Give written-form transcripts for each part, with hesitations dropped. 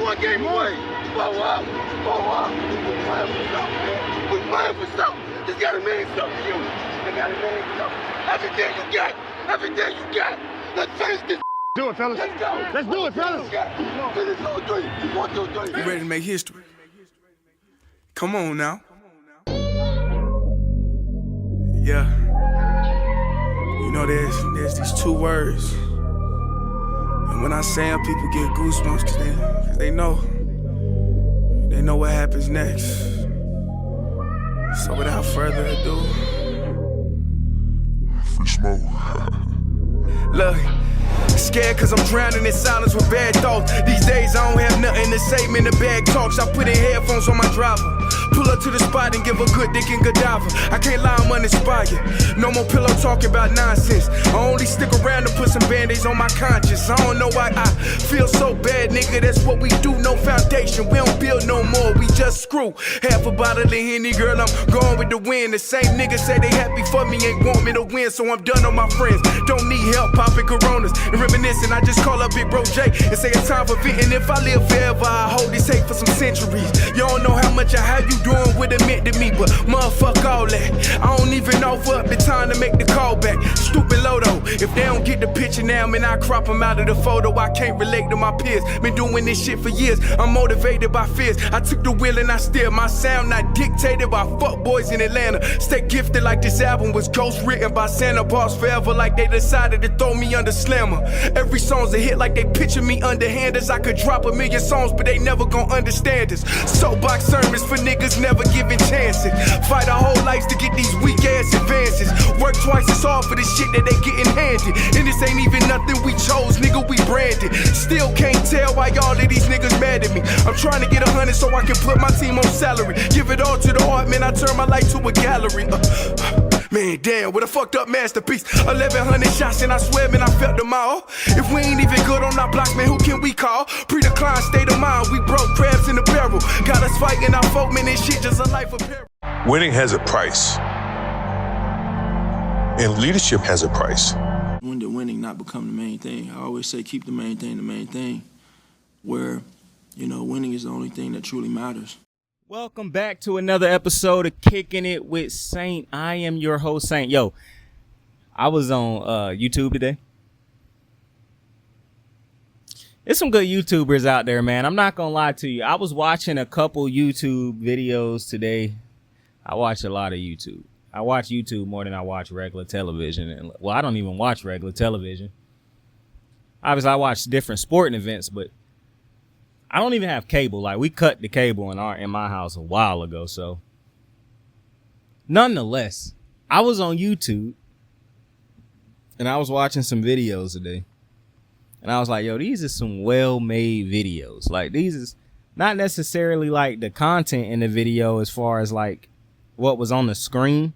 one game away. Blow up. We're playing for something, man. We're playing for something. Just gotta mean something, you. They gotta mean something. Everything you got. Let's finish this. Do it, fellas. Let's go. Let's do it, fellas. Finish 2 3. 1 2 3. You ready to make history? Come on now. Yeah. You know there's these two words. And when I say them, people get goosebumps cause they know what happens next. So without further ado, Free smoke. look. Scared cause I'm drowning in silence with bad thoughts. These days I don't have nothing to say, man, the bag talks. I put in headphones on my driver. Pull up to the spot and give a good dick and Godiva. I can't lie, I'm uninspired. No more pillow talking about nonsense. I only stick around to put some band-aids on my conscience. I don't know why I feel so bad, nigga. That's what we do, no foundation. We don't build no more, we just screw. Half a bottle of Henny, girl, I'm going with the wind. The same niggas say they happy for me, ain't want me to win. So I'm done on my friends. Don't need help popping Coronas and reminiscing. I just call up Big Bro J and say it's time for venting. If I live forever, I hold this hate for some centuries. You don't know how much I have you doing what it meant to me, but motherfuck all that. I don't even offer up the time to make the call back. Stupid Lodo, if they don't get the picture now, man, I crop them out of the photo. I can't relate to my peers. Been doing this shit for years. I'm motivated by fears. I took the wheel and I steer. My sound not dictated by fuck boys in Atlanta. Stay gifted like this album was ghost written by Santa Bars forever, like they decided to throw me under Slammer. Every song's a hit like they picture me underhanders. I could drop 1,000,000 songs, but they never gon' understand us. Soapbox sermons for niggas never giving chances. Fight our whole lives to get these weak ass advances. Work twice as hard for the shit that they getting handed. And this ain't even nothing we chose, nigga, we branded. Still can't tell why all of these niggas mad at me. I'm trying to get 100 so I can put my team on salary. Give it all to the art, man, I turn my life to a gallery. Man, damn, what a fucked up masterpiece. 1,100 shots and I swear, man, I felt them all. If we ain't even good on our blocks, man, who can we call? Pre-decline state of mind, we broke crabs in the barrel. Got us fighting our folk, man, this shit just a life of peril. Winning has a price. And leadership has a price. When did winning not become the main thing? I always say keep the main thing, where, winning is the only thing that truly matters. Welcome back to another episode of Kicking It with Saint. I am your host, Saint. Yo, I was on YouTube today. There's some good YouTubers out there, man. I'm not going to lie to you. I was watching a couple YouTube videos today. I watch a lot of YouTube. I watch YouTube more than I watch regular television. And, well, I don't even watch regular television. Obviously, I watch different sporting events, but I don't even have cable. Like, we cut the cable in my house a while ago. So, nonetheless, I was on YouTube and I was watching some videos today. And I was like, yo, these are some well-made videos. Like, these is not necessarily like the content in the video as far as like what was on the screen.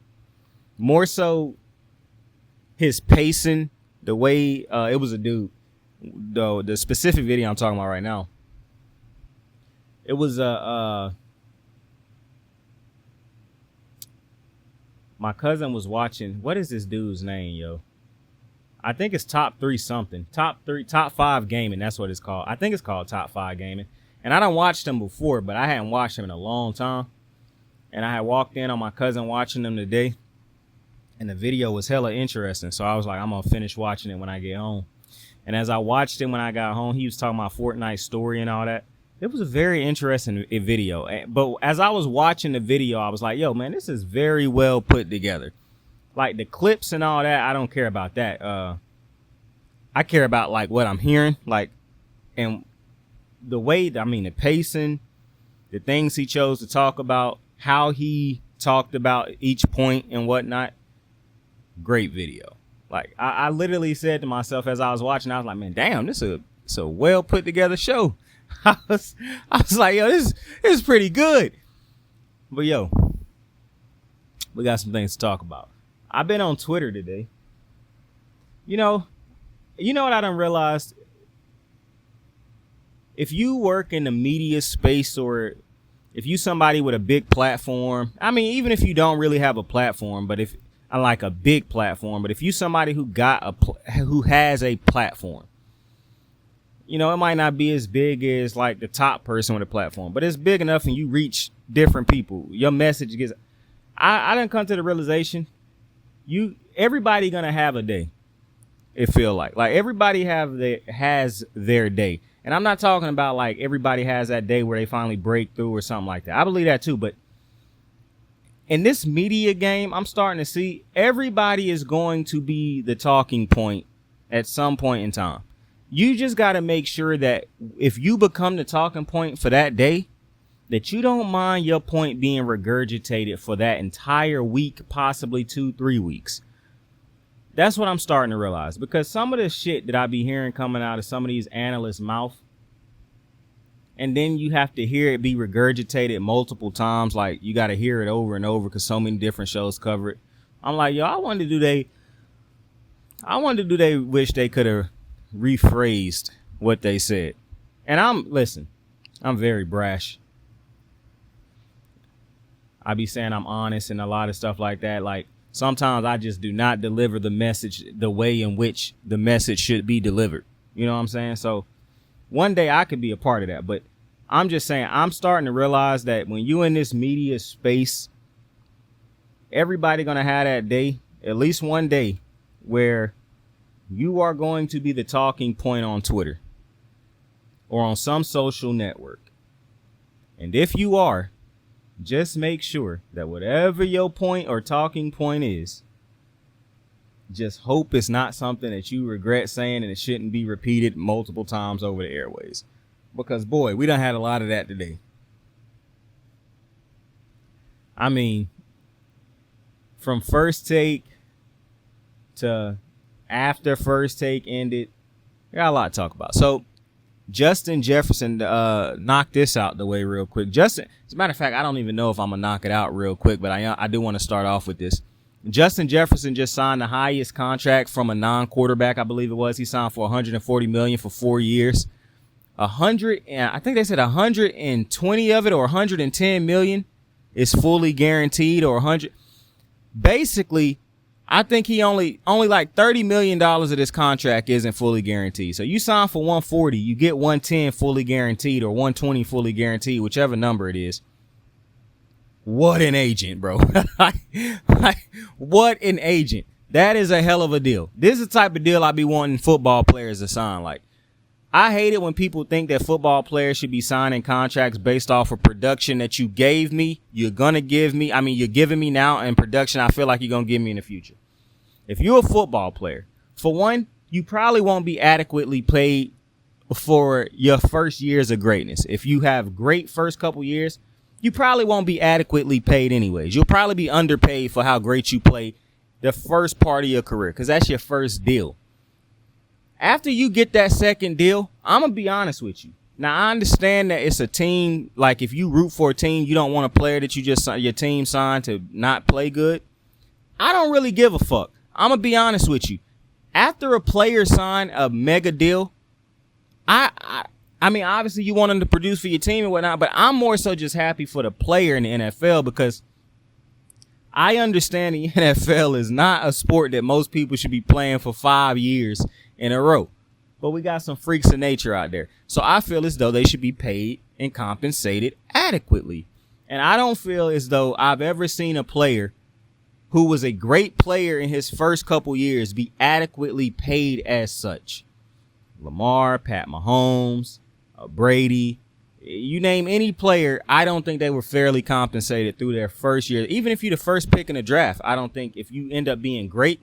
More so his pacing, the way it was a dude. Though the specific video I'm talking about right now. It was my cousin was watching. What is this dude's name, yo? I think it's Top 3 something. Top 5 Gaming. That's what it's called. I think it's called Top 5 Gaming. And I done watched him before, but I hadn't watched him in a long time. And I had walked in on my cousin watching them today. And the video was hella interesting. So I was like, I'm going to finish watching it when I get home. And as I watched it when I got home, he was talking about Fortnite's story and all that. It was a very interesting video. But as I was watching the video, I was like, yo, man, this is very well put together. Like the clips and all that, I don't care about that. I care about like what I'm hearing, like, and the way, the pacing, the things he chose to talk about, how he talked about each point and whatnot. Great video. Like I literally said to myself as I was watching, I was like, man, damn, this is a well put together show. I was like, yo, this is pretty good. But yo, we got some things to talk about. I've been on Twitter today. You know what I done realized? If you work in the media space or if you somebody with a big platform, even if you don't really have a platform, but if I like a big platform, but if you somebody who has a platform, you know, it might not be as big as like the top person on the platform, but it's big enough and you reach different people. Your message gets. I didn't come to the realization. Everybody gonna have a day. It feel like everybody has their day, and I'm not talking about like everybody has that day where they finally break through or something like that. I believe that too, but in this media game, I'm starting to see everybody is going to be the talking point at some point in time. You just got to make sure that if you become the talking point for that day, that you don't mind your point being regurgitated for that entire week, possibly 2-3 weeks. That's what I'm starting to realize, because some of the shit that I be hearing coming out of some of these analysts' mouth, and then you have to hear it be regurgitated multiple times. Like, you got to hear it over and over because so many different shows cover it. I'm like, yo, I wonder do they wish they could have rephrased what they said. And I'm very brash. I be saying I'm honest and a lot of stuff like that. Like, sometimes I just do not deliver the message the way in which the message should be delivered. You know what I'm saying? So one day I could be a part of that, but I'm just saying I'm starting to realize that when you in this media space, everybody gonna have that day, at least one day, where you are going to be the talking point on Twitter or on some social network. And if you are, just make sure that whatever your point or talking point is, just hope it's not something that you regret saying and it shouldn't be repeated multiple times over the airways. Because, boy, we done had a lot of that today. I mean, from first take to after first take ended, we got a lot to talk about. So, Justin Jefferson knocked this out the way real quick. Justin, as a matter of fact, I don't even know if I'm going to knock it out real quick, but I do want to start off with this. Justin Jefferson just signed the highest contract from a non-quarterback, I believe it was. He signed for $140 million for 4 years. I think they said 120 of it or 110 million is fully guaranteed, or 100. Basically, I think he only like $30 million of this contract isn't fully guaranteed. So you sign for 140, you get 110 fully guaranteed or 120 fully guaranteed, whichever number it is. What an agent, bro. What an agent. That is a hell of a deal. This is the type of deal I be wanting football players to sign. Like, I hate it when people think that football players should be signing contracts based off of production that you gave me, you're giving me now, and production I feel like you're going to give me in the future. If you're a football player, for one, you probably won't be adequately paid for your first years of greatness. If you have great first couple years, you probably won't be adequately paid anyways. You'll probably be underpaid for how great you play the first part of your career, because that's your first deal. After you get that second deal, I'm going to be honest with you. Now, I understand that it's a team. Like, if you root for a team, you don't want a player that your team signed to not play good. I don't really give a fuck. I'm going to be honest with you. After a player sign a mega deal, I mean, obviously you want them to produce for your team and whatnot, but I'm more so just happy for the player in the NFL, because I understand the NFL is not a sport that most people should be playing for 5 years in a row. But we got some freaks of nature out there. So I feel as though they should be paid and compensated adequately. And I don't feel as though I've ever seen a player who was a great player in his first couple years be adequately paid as such. Lamar, Pat Mahomes, Brady, you name any player, I don't think they were fairly compensated through their first year. Even if you're the first pick in the draft, I don't think if you end up being great,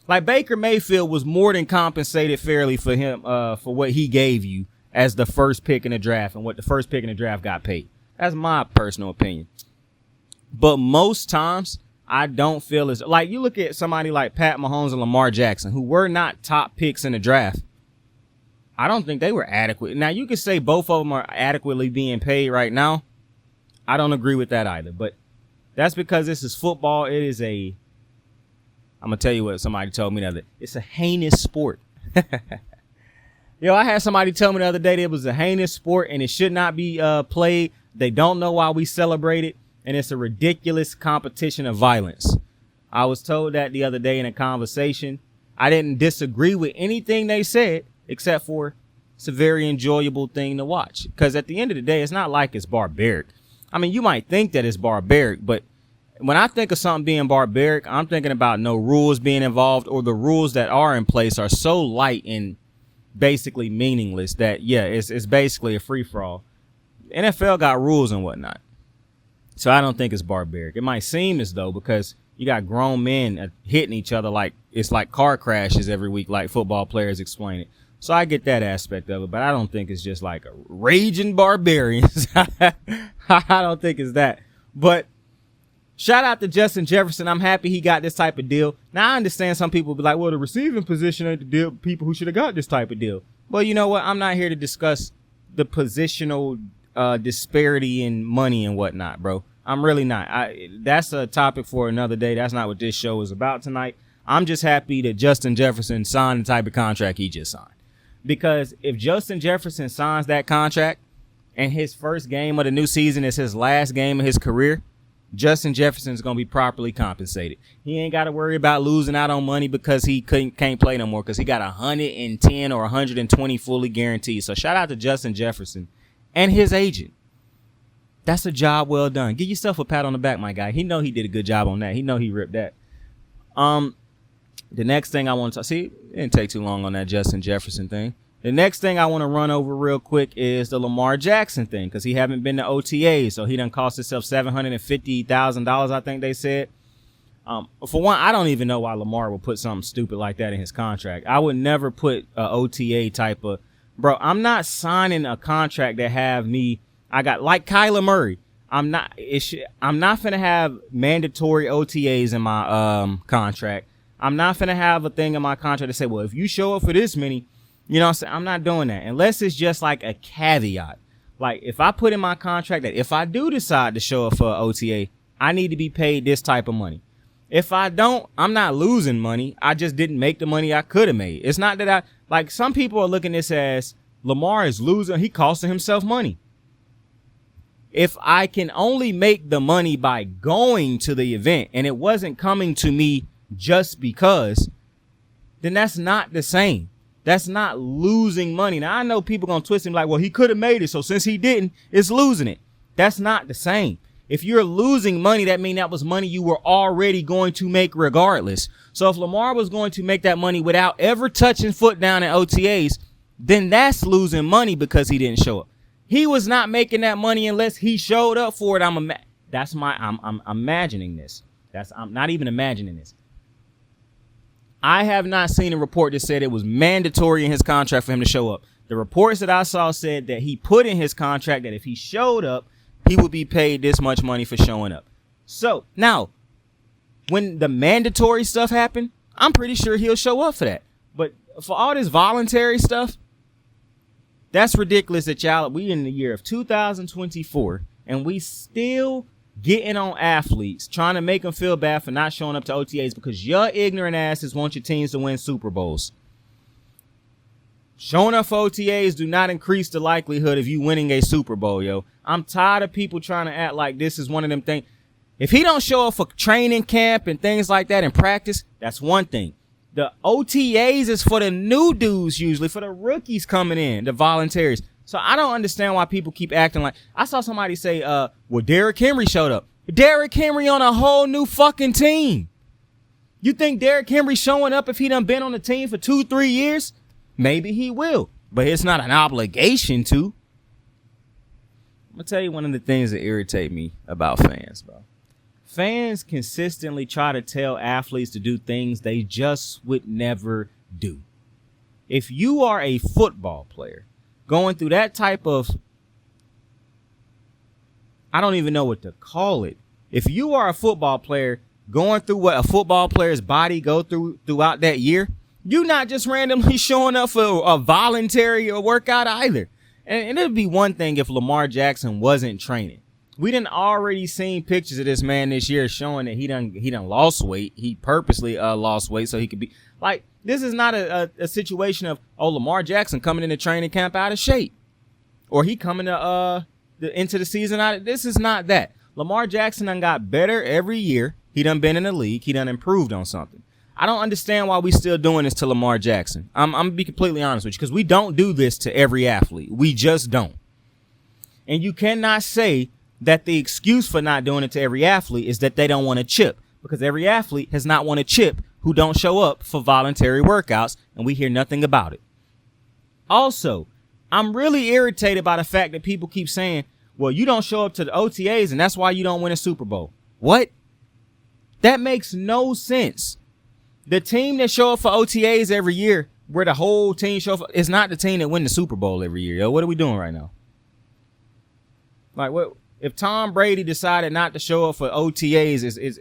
like Baker Mayfield was more than compensated fairly for him, for what he gave you as the first pick in the draft and what the first pick in the draft got paid. That's my personal opinion. But most times, I don't feel as, like, you look at somebody like Pat Mahomes and Lamar Jackson, who were not top picks in the draft. I don't think they were adequate. Now, you could say both of them are adequately being paid right now. I don't agree with that either. But that's because this is football. It is I'm going to tell you what somebody told me the other day. It's a heinous sport. Yo, I had somebody tell me the other day that it was a heinous sport and it should not be played. They don't know why we celebrate it. And it's a ridiculous competition of violence. I was told that the other day in a conversation. I didn't disagree with anything they said, except for It's a very enjoyable thing to watch because at the end of the day, it's not like it's barbaric. I mean, you might think that it's barbaric, but when I think of something being barbaric, I'm thinking about no rules being involved, or the rules that are in place are so light and basically meaningless that, yeah, it's basically a free-for-all. NFL got rules and whatnot. So I don't think it's barbaric. It might seem as though because you got grown men hitting each other like it's like car crashes every week, like football players explain it. So I get that aspect of it, but I don't think it's just like a raging barbarians. I don't think it's that. But shout out to Justin Jefferson. I'm happy he got this type of deal. Now, I understand some people be like, well, the receiving position ain't the deal. People who should have got this type of deal. Well, you know what? I'm not here to discuss the positional disparity in money and whatnot, bro. I'm really not. That's a topic for another day. That's not what this show is about tonight. I'm just happy that Justin Jefferson signed the type of contract he just signed. Because if Justin Jefferson signs that contract and his first game of the new season is his last game of his career, Justin Jefferson is going to be properly compensated. He ain't got to worry about losing out on money because he can't play no more because he got 110 or 120 fully guaranteed. So shout out to Justin Jefferson and his agent. That's a job well done. Give yourself a pat on the back, my guy. He know he did a good job on that. He know he ripped that. The next thing I want to see, it didn't take too long on that Justin Jefferson thing. The next thing I want to run over real quick is the Lamar Jackson thing because he haven't been to OTA, so he done cost himself $750,000, I think they said. For one, I don't even know why Lamar would put something stupid like that in his contract. I would never put a OTA type of, bro. I'm not signing a contract that have me. I got like Kyler Murray. I'm not finna have mandatory OTAs in my contract. I'm not finna have a thing in my contract to say, well, if you show up for this many, you know what I'm saying? I'm not doing that unless it's just like a caveat. Like if I put in my contract that if I do decide to show up for OTA, I need to be paid this type of money. If I don't, I'm not losing money. I just didn't make the money I could have made. It's not that like some people are looking at this as Lamar is losing. He costing himself money. If I can only make the money by going to the event and it wasn't coming to me just because, then that's not the same. That's not losing money. Now, I know people going to twist him like, well, he could have made it. So since he didn't, it's losing it. That's not the same. If you're losing money, that means that was money you were already going to make regardless. So if Lamar was going to make that money without ever touching foot down at OTAs, then that's losing money because he didn't show up. He was not making that money unless he showed up for it. I'm imagining this. I'm not even imagining this. I have not seen a report that said it was mandatory in his contract for him to show up. The reports that I saw said that he put in his contract that if he showed up, he would be paid this much money for showing up. So now, when the mandatory stuff happened, I'm pretty sure he'll show up for that. But for all this voluntary stuff, that's ridiculous that we in the year of 2024 and we still getting on athletes, trying to make them feel bad for not showing up to OTAs because your ignorant asses want your teams to win Super Bowls. Showing up for OTAs do not increase the likelihood of you winning a Super Bowl, yo. I'm tired of people trying to act like this is one of them things. If he don't show up for training camp and things like that in practice, that's one thing. The OTAs is for the new dudes usually, for the rookies coming in, the volunteers. So I don't understand why people keep acting like, I saw somebody say, well, Derrick Henry showed up. Derrick Henry on a whole new fucking team. You think Derrick Henry showing up if he done been on the team for 2-3 years? Maybe he will, but it's not an obligation to. I'm going to tell you one of the things that irritate me about fans, bro. Fans consistently try to tell athletes to do things they just would never do. If you are a football player going through that type of, I don't even know what to call it. If you are a football player going through what a football player's body go through throughout that year, you're not just randomly showing up for a voluntary or workout either. And it'd be one thing if Lamar Jackson wasn't training. We done already seen pictures of this man this year showing that he done lost weight. He purposely lost weight so he could be like, this is not a situation of, oh, Lamar Jackson coming into training camp out of shape or he coming to into the season out of, this is not that. Lamar Jackson done got better every year. He done been in the league. He done improved on something. I don't understand why we still doing this to Lamar Jackson. I'm gonna be completely honest with you, because we don't do this to every athlete. We just don't. And you cannot say that the excuse for not doing it to every athlete is that they don't want to chip, because every athlete has not won a chip who don't show up for voluntary workouts, and we hear nothing about it. Also, I'm really irritated by the fact that people keep saying, well, you don't show up to the OTAs and that's why you don't win a Super Bowl. What? That makes no sense. The team that show up for OTAs every year, where the whole team show up, is not the team that win the Super Bowl every year. Yo, what are we doing right now? Like, what if Tom Brady decided not to show up for OTAs? Is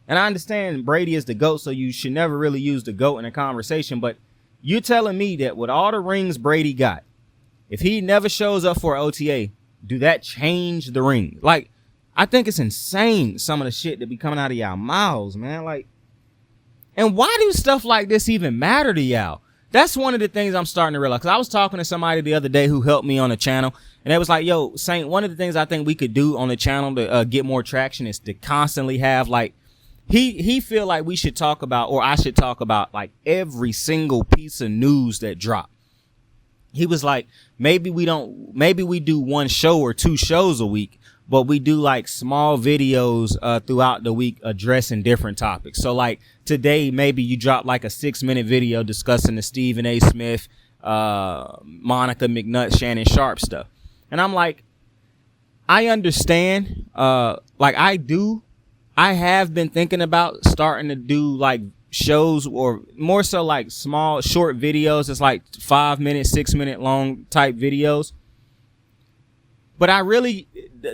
and I understand Brady is the GOAT, so you should never really use the GOAT in a conversation. But you're telling me that with all the rings Brady got, if he never shows up for OTA, do that change the ring? Like, I think it's insane, some of the shit that be coming out of y'all mouths, man. Like, and why do stuff like this even matter to y'all? That's one of the things I'm starting to realize. Because I was talking to somebody the other day who helped me on the channel, and they was like, yo, Saint, one of the things I think we could do on the channel to get more traction is to constantly have, like, he feel like we should talk about, or I should talk about, like, every single piece of news that dropped. He was like, maybe we do one show or two shows a week, but we do like small videos throughout the week addressing different topics. So like today, maybe you drop like a 6-minute video discussing the Stephen A. Smith, Monica Mcnutt, Shannon Sharp stuff. And I'm like, I understand. Like I have been thinking about starting to do like shows, or more so like small short videos. It's like 5 minute, 6 minute long type videos. But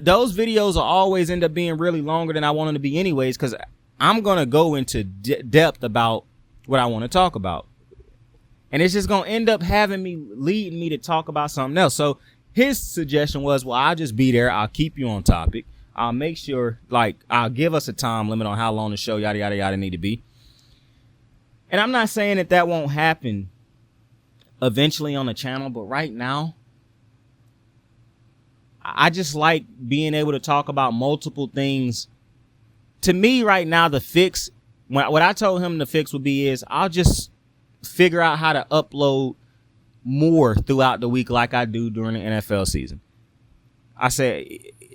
those videos will always end up being really longer than I want them to be anyways, because I'm going to go into depth about what I want to talk about. And it's just going to end up leading me to talk about something else. So his suggestion was, well, I'll just be there. I'll keep you on topic. I'll make sure, like, I'll give us a time limit on how long the show, yada, yada, yada, need to be. And I'm not saying that won't happen eventually on the channel, but right now, I just like being able to talk about multiple things. To me right now, the fix, what I told him the fix would be is I'll just figure out how to upload more throughout the week like I do during the NFL season. I said,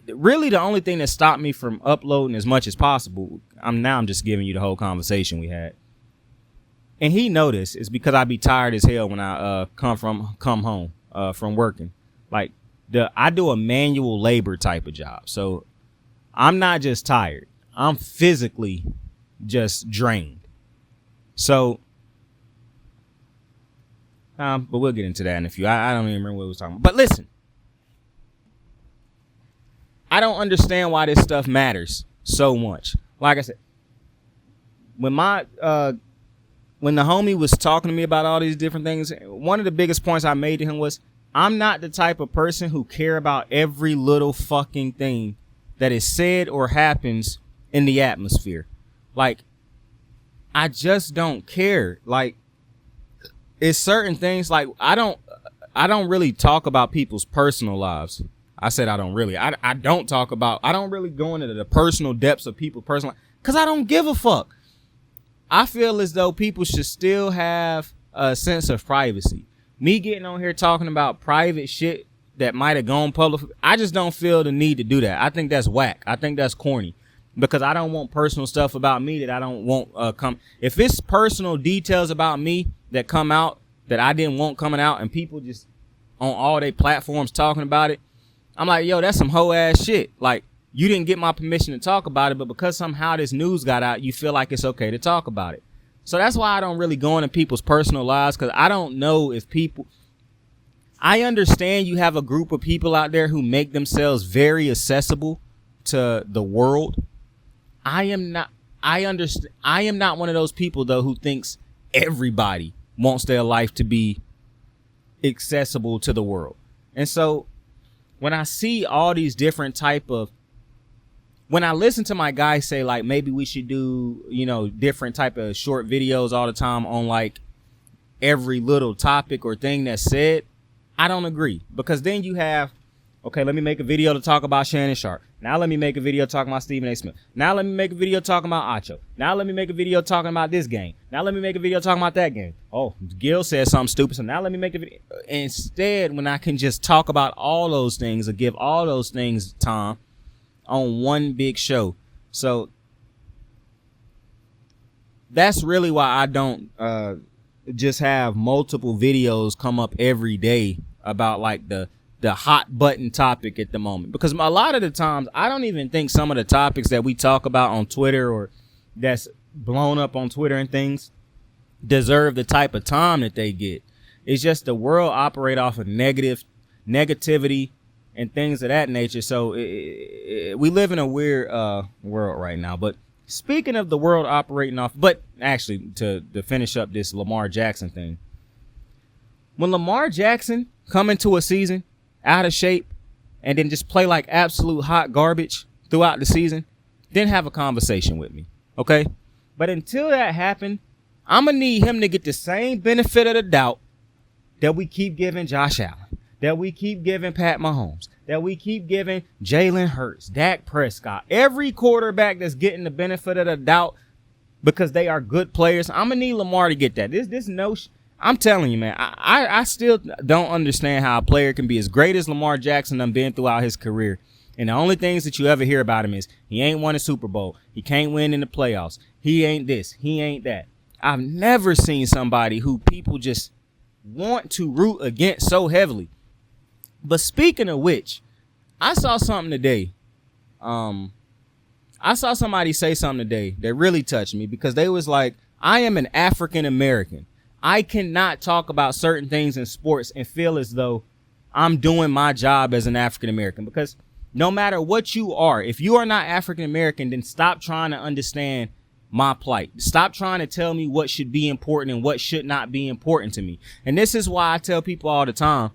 really the only thing that stopped me from uploading as much as possible, I'm just giving you the whole conversation we had. And he noticed it's because I be tired as hell when I come home from working. Like, I do a manual labor type of job. So I'm not just tired. I'm physically just drained. So, but we'll get into that in a few. I don't even remember what we was talking about. But listen, I don't understand why this stuff matters so much. Like I said, when the homie was talking to me about all these different things, one of the biggest points I made to him was, I'm not the type of person who care about every little fucking thing that is said or happens in the atmosphere. Like, I just don't care. Like, it's certain things, like, I don't really talk about people's personal lives. I said I don't really. I don't really go into the personal depths of people's personal life, because I don't give a fuck. I feel as though people should still have a sense of privacy. Me getting on here talking about private shit that might have gone public, I just don't feel the need to do that. I think that's whack. I think that's corny, because I don't want personal stuff about me that I don't want come. If it's personal details about me that come out that I didn't want coming out, and people just on all their platforms talking about it, I'm like, yo, that's some hoe ass shit. Like, you didn't get my permission to talk about it, but because somehow this news got out, you feel like it's okay to talk about it. So that's why I don't really go into people's personal lives, because I don't know if people... I understand you have a group of people out there who make themselves very accessible to the world. I am not one of those people, though, who thinks everybody wants their life to be accessible to the world. And so when I see all these different when I listen to my guys say, like, maybe we should do, different type of short videos all the time on, like, every little topic or thing that's said, I don't agree. Because then you have, okay, let me make a video to talk about Shannon Sharp. Now let me make a video talking about Stephen A. Smith. Now let me make a video talking about Acho. Now let me make a video talking about this game. Now let me make a video talking about that game. Oh, Gil said something stupid, so now let me make a video. Instead, when I can just talk about all those things or give all those things time on one big show. So that's really why I don't just have multiple videos come up every day about like the hot button topic at the moment, because a lot of the times I don't even think some of the topics that we talk about on Twitter or that's blown up on Twitter and things deserve the type of time that they get. It's just the world operate off of negativity and things of that nature. So we live in a weird world right now. But speaking of the world operating off, but actually to finish up this Lamar Jackson thing, when Lamar Jackson come into a season out of shape and then just play like absolute hot garbage throughout the season, then have a conversation with me, okay? But until that happen, I'm gonna need him to get the same benefit of the doubt that we keep giving Josh Allen, that we keep giving Pat Mahomes, that we keep giving Jalen Hurts, Dak Prescott, every quarterback that's getting the benefit of the doubt because they are good players. I'm gonna need Lamar to get that. This notion, I'm telling you, man, I still don't understand how a player can be as great as Lamar Jackson done been throughout his career. And the only things that you ever hear about him is he ain't won a Super Bowl. He can't win in the playoffs. He ain't this. He ain't that. I've never seen somebody who people just want to root against so heavily. But speaking of which, I saw something today. I saw somebody say something today that really touched me, because they was like, I am an African American. I cannot talk about certain things in sports and feel as though I'm doing my job as an African American, because no matter what you are, if you are not African American, then stop trying to understand my plight. Stop trying to tell me what should be important and what should not be important to me. And this is why I tell people all the time,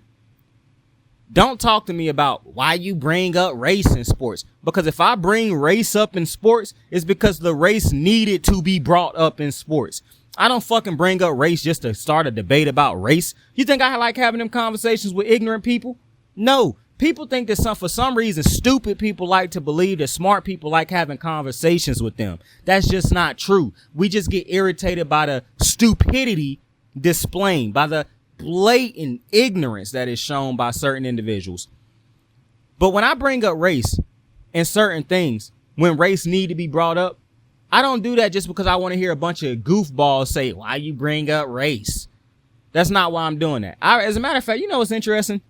don't talk to me about why you bring up race in sports, because if I bring race up in sports, it's because the race needed to be brought up in sports. I don't fucking bring up race just to start a debate about race. You think I like having them conversations with ignorant people? No. People think that for some reason, stupid people like to believe that smart people like having conversations with them. That's just not true. We just get irritated by the stupidity displayed, by the blatant ignorance that is shown by certain individuals. But when I bring up race and certain things, when race need to be brought up, I don't do that just because I want to hear a bunch of goofballs say, why you bring up race? That's not why I'm doing that. As a matter of fact, you know what's interesting?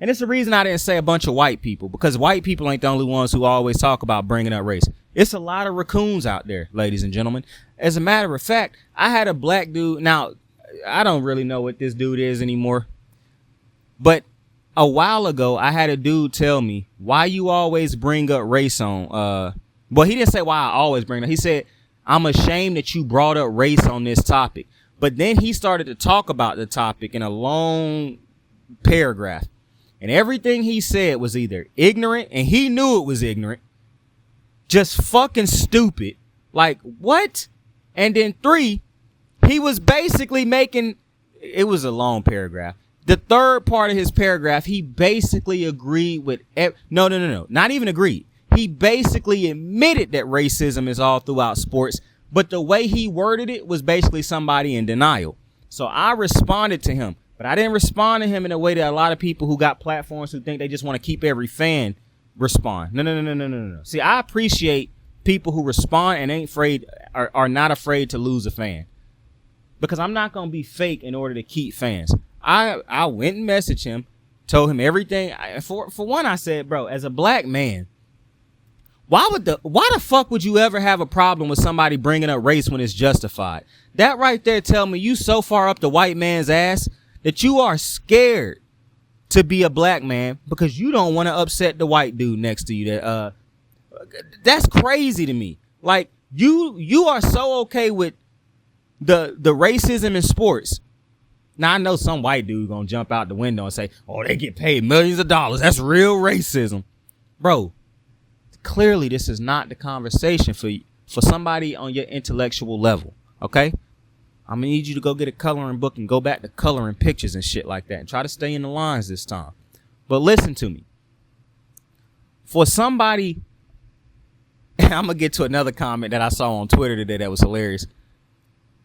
And it's the reason I didn't say a bunch of white people, because white people ain't the only ones who always talk about bringing up race. It's a lot of raccoons out there, ladies and gentlemen. As a matter of fact, I had a black dude. Now, I don't really know what this dude is anymore, but a while ago, I had a dude tell me, why you always bring up race on, well, he didn't say why I always bring it up. He said, I'm ashamed that you brought up race on this topic. But then he started to talk about the topic in a long paragraph. And everything he said was either ignorant, and he knew it was ignorant, just fucking stupid. Like, what? And then 3, he was basically making, it was a long paragraph. The third part of his paragraph, he basically agreed with, no, not even agreed. He basically admitted that racism is all throughout sports, but the way he worded it was basically somebody in denial. So I responded to him, but I didn't respond to him in a way that a lot of people who got platforms who think they just want to keep every fan respond. No. See, I appreciate people who respond and ain't afraid, are not afraid to lose a fan, because I'm not going to be fake in order to keep fans. I went and messaged him, told him everything. For one, I said, bro, as a black man, why the fuck would you ever have a problem with somebody bringing up race when it's justified? That right there tell me you so far up the white man's ass that you are scared to be a black man because you don't want to upset the white dude next to you. That's crazy to me. Like, you are so okay with the racism in sports. Now, I know some white dude gonna jump out the window and say, oh, they get paid millions of dollars. That's real racism. Bro, clearly this is not the conversation for somebody on your intellectual level, okay? I'm gonna need you to go get a coloring book and go back to coloring pictures and shit like that and try to stay in the lines this time. But listen to me. For somebody, and I'm gonna get to another comment that I saw on Twitter today that was hilarious.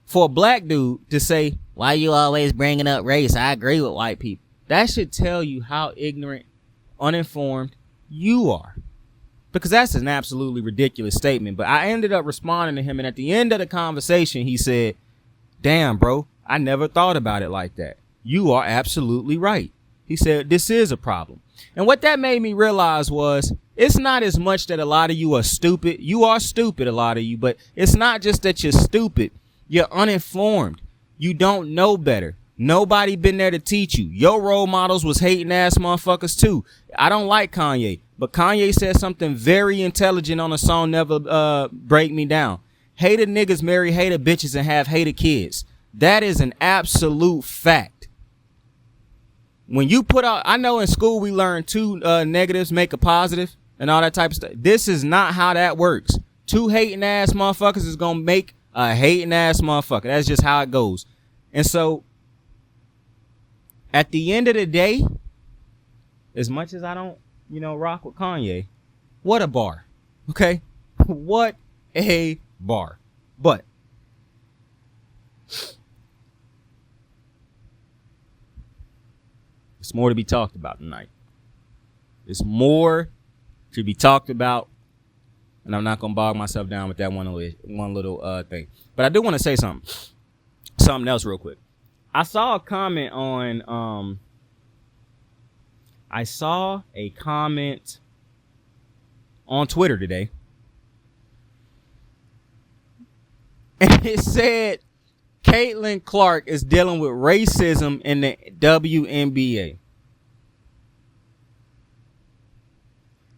For a black dude to say, "Why you always bringing up race? I agree with white people." That should tell you how ignorant, uninformed you are. Because that's an absolutely ridiculous statement. But I ended up responding to him, and at the end of the conversation, he said, "Damn, bro, I never thought about it like that. You are absolutely right." He said, "This is a problem." And what that made me realize was, it's not as much that a lot of you are stupid. You are stupid, a lot of you, but it's not just that you're stupid. You're uninformed. You don't know better. Nobody been there to teach you. Your role models was hating ass motherfuckers too. I don't like Kanye, but Kanye said something very intelligent on a song, Never Break Me Down. Hated niggas marry hated bitches and have hated kids. That is an absolute fact. When you put out, I know in school we learned two negatives make a positive and all that type of stuff. This is not how that works. Two hating ass motherfuckers is gonna make a hating ass motherfucker. That's just how it goes. And so, at the end of the day, as much as I don't, rock with Kanye, what a bar. Okay? What a bar. But it's more to be talked about tonight. It's more to be talked about, and I'm not gonna bog myself down with that one little thing. But I do want to say something else real quick. I saw a comment on Twitter today, and it said Caitlin Clark is dealing with racism in the WNBA.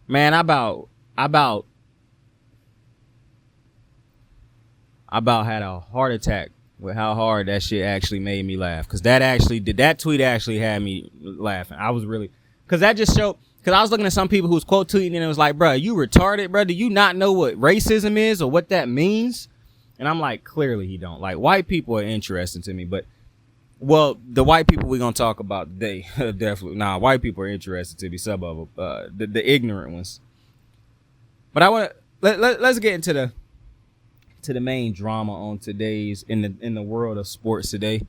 Man, I about had a heart attack with how hard that shit actually made me laugh. Cause that tweet actually had me laughing. I was really, cause that just showed, cause I was looking at some people who was quote tweeting and it was like, bro, you retarded, bro. Do you not know what racism is or what that means? And I'm like, clearly he don't. Like, white people are interesting to me, but, well, the white people we're going to talk about today, definitely. Nah, white people are interested to me, some of them, the ignorant ones. But I want to, let's get into the main drama on today's, in the world of sports today.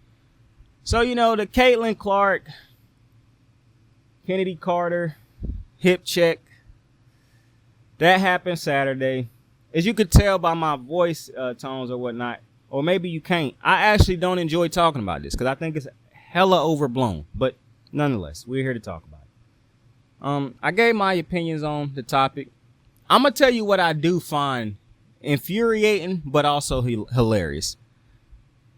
So, the Caitlin Clark, Kennedy Carter, hip check, that happened Saturday. As you could tell by my voice tones or whatnot, or maybe you can't, I actually don't enjoy talking about this because I think it's hella overblown. But nonetheless, we're here to talk about it. I gave my opinions on the topic. I'm going to tell you what I do find infuriating, but also hilarious.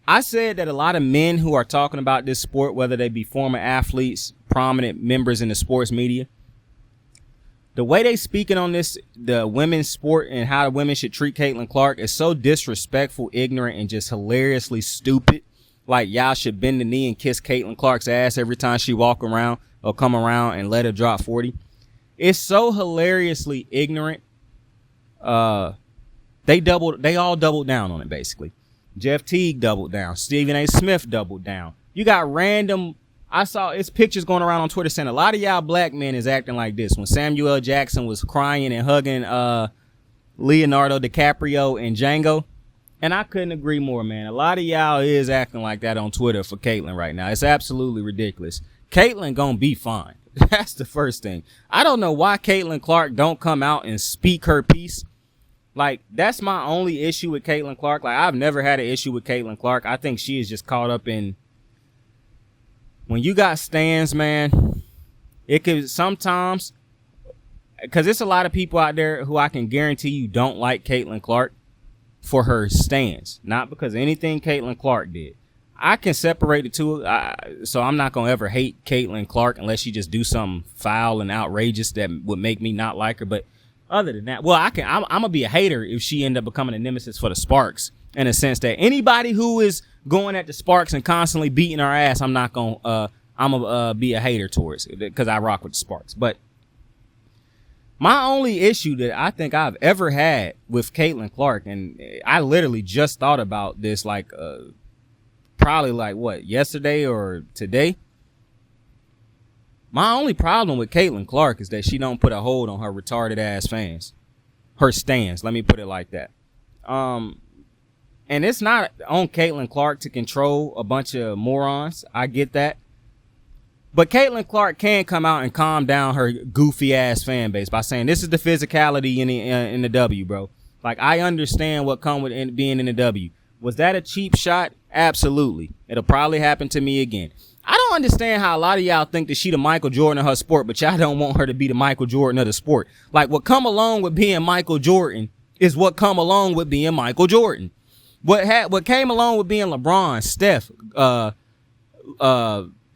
I said that a lot of men who are talking about this sport, whether they be former athletes, prominent members in the sports media, the way they speaking on this, the women's sport and how the women should treat Caitlin Clark is so disrespectful, ignorant, and just hilariously stupid. Like, y'all should bend the knee and kiss Caitlin Clark's ass every time she walk around or come around and let her drop 40. It's so hilariously ignorant. They all doubled down on it, basically. Jeff Teague doubled down. Stephen A. Smith doubled down. You got random, I saw it's pictures going around on Twitter saying a lot of y'all black men is acting like this. When Samuel L. Jackson was crying and hugging Leonardo DiCaprio and Django. And I couldn't agree more, man. A lot of y'all is acting like that on Twitter for Caitlin right now. It's absolutely ridiculous. Caitlin gonna be fine. That's the first thing. I don't know why Caitlin Clark don't come out and speak her piece. Like, that's my only issue with Caitlin Clark. Like, I've never had an issue with Caitlin Clark. I think she is just caught up in, when you got stands, man, it could sometimes, because there's a lot of people out there who I can guarantee you don't like Caitlin Clark for her stands, not because of anything Caitlin Clark did. I can separate the two, so I'm not going to ever hate Caitlin Clark unless she just do something foul and outrageous that would make me not like her. But other than that, well, I'm going to be a hater if she end up becoming a nemesis for the Sparks, in a sense that anybody who is going at the Sparks and constantly beating our ass, I'm going to be a hater towards it because I rock with the Sparks. But my only issue that I think I've ever had with Caitlin Clark, and I literally just thought about this probably yesterday or today. My only problem with Caitlin Clark is that she don't put a hold on her retarded ass fans. Her stance, let me put it like that. And it's not on Caitlin Clark to control a bunch of morons. I get that. But Caitlin Clark can come out and calm down her goofy ass fan base by saying this is the physicality in the W, bro. Like, I understand what come with being in the W. Was that a cheap shot? Absolutely. It'll probably happen to me again. I don't understand how a lot of y'all think that she the Michael Jordan of her sport, but y'all don't want her to be the Michael Jordan of the sport. Like, what come along with being Michael Jordan is what come along with being Michael Jordan. What came along with being LeBron, Steph,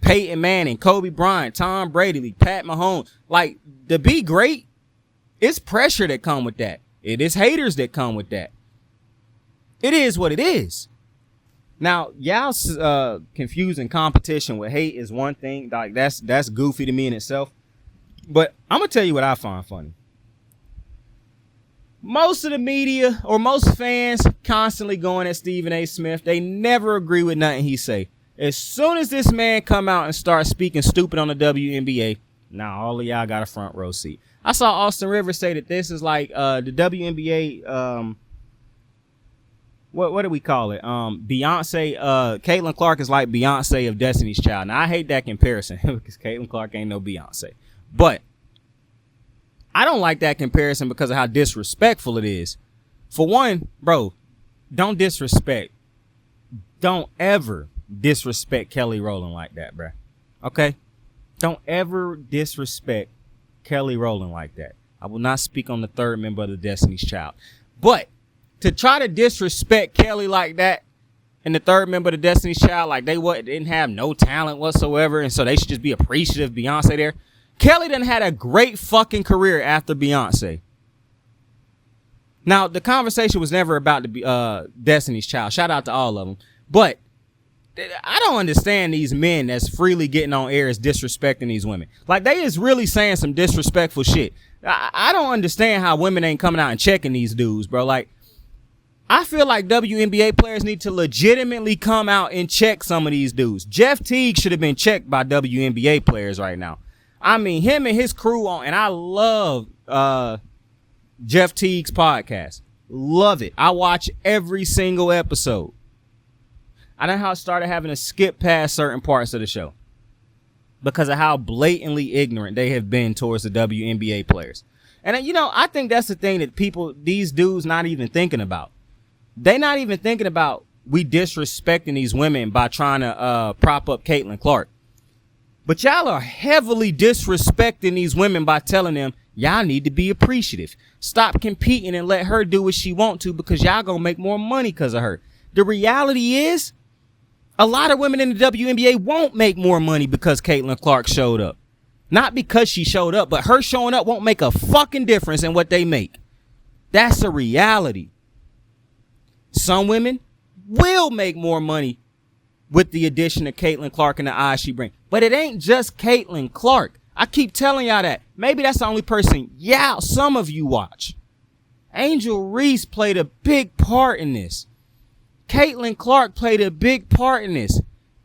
Peyton Manning, Kobe Bryant, Tom Brady, Pat Mahomes. Like, to be great, it's pressure that come with that. It is haters that come with that. It is what it is. Now, y'all confusing competition with hate is one thing. Like, that's goofy to me in itself. But I'm gonna tell you what I find funny. Most of the media or most fans constantly going at Stephen A. Smith. They never agree with nothing he say. As soon as this man come out and start speaking stupid on the WNBA, now all of y'all got a front row seat. I saw Austin Rivers say that this is like the WNBA. What do we call it? Beyonce. Caitlin Clark is like Beyonce of Destiny's Child. Now I hate that comparison because Caitlin Clark ain't no Beyonce, but I don't like that comparison because of how disrespectful it is. For one, bro, don't ever disrespect Kelly Rowland like that, bro. Okay? Don't ever disrespect Kelly Rowland like that. I will not speak on the third member of the Destiny's Child. But to try to disrespect Kelly like that and the third member of the Destiny's Child, like they didn't have no talent whatsoever, and so they should just be appreciative of Beyonce there. Kelly done had a great fucking career after Beyonce. Now, the conversation was never about the Destiny's Child. Shout out to all of them. But I don't understand these men that's freely getting on air as disrespecting these women. Like, they is really saying some disrespectful shit. I don't understand how women ain't coming out and checking these dudes, bro. Like, I feel like WNBA players need to legitimately come out and check some of these dudes. Jeff Teague should have been checked by WNBA players right now. I mean, him and his crew and I love Jeff Teague's podcast. Love it. I watch every single episode. I know how I started having to skip past certain parts of the show because of how blatantly ignorant they have been towards the WNBA players. And, I think that's the thing that these dudes not even thinking about. They not even thinking about we disrespecting these women by trying to prop up Caitlin Clark. But y'all are heavily disrespecting these women by telling them y'all need to be appreciative. Stop competing and let her do what she want to because y'all gonna make more money because of her. The reality is a lot of women in the WNBA won't make more money because Caitlin Clark showed up. Not because she showed up, but her showing up won't make a fucking difference in what they make. That's a reality. Some women will make more money with the addition of Caitlin Clark and the eyes she brings. But it ain't just Caitlin Clark. I keep telling y'all that. Maybe that's the only person some of you watch. Angel Reese played a big part in this. Caitlin Clark played a big part in this.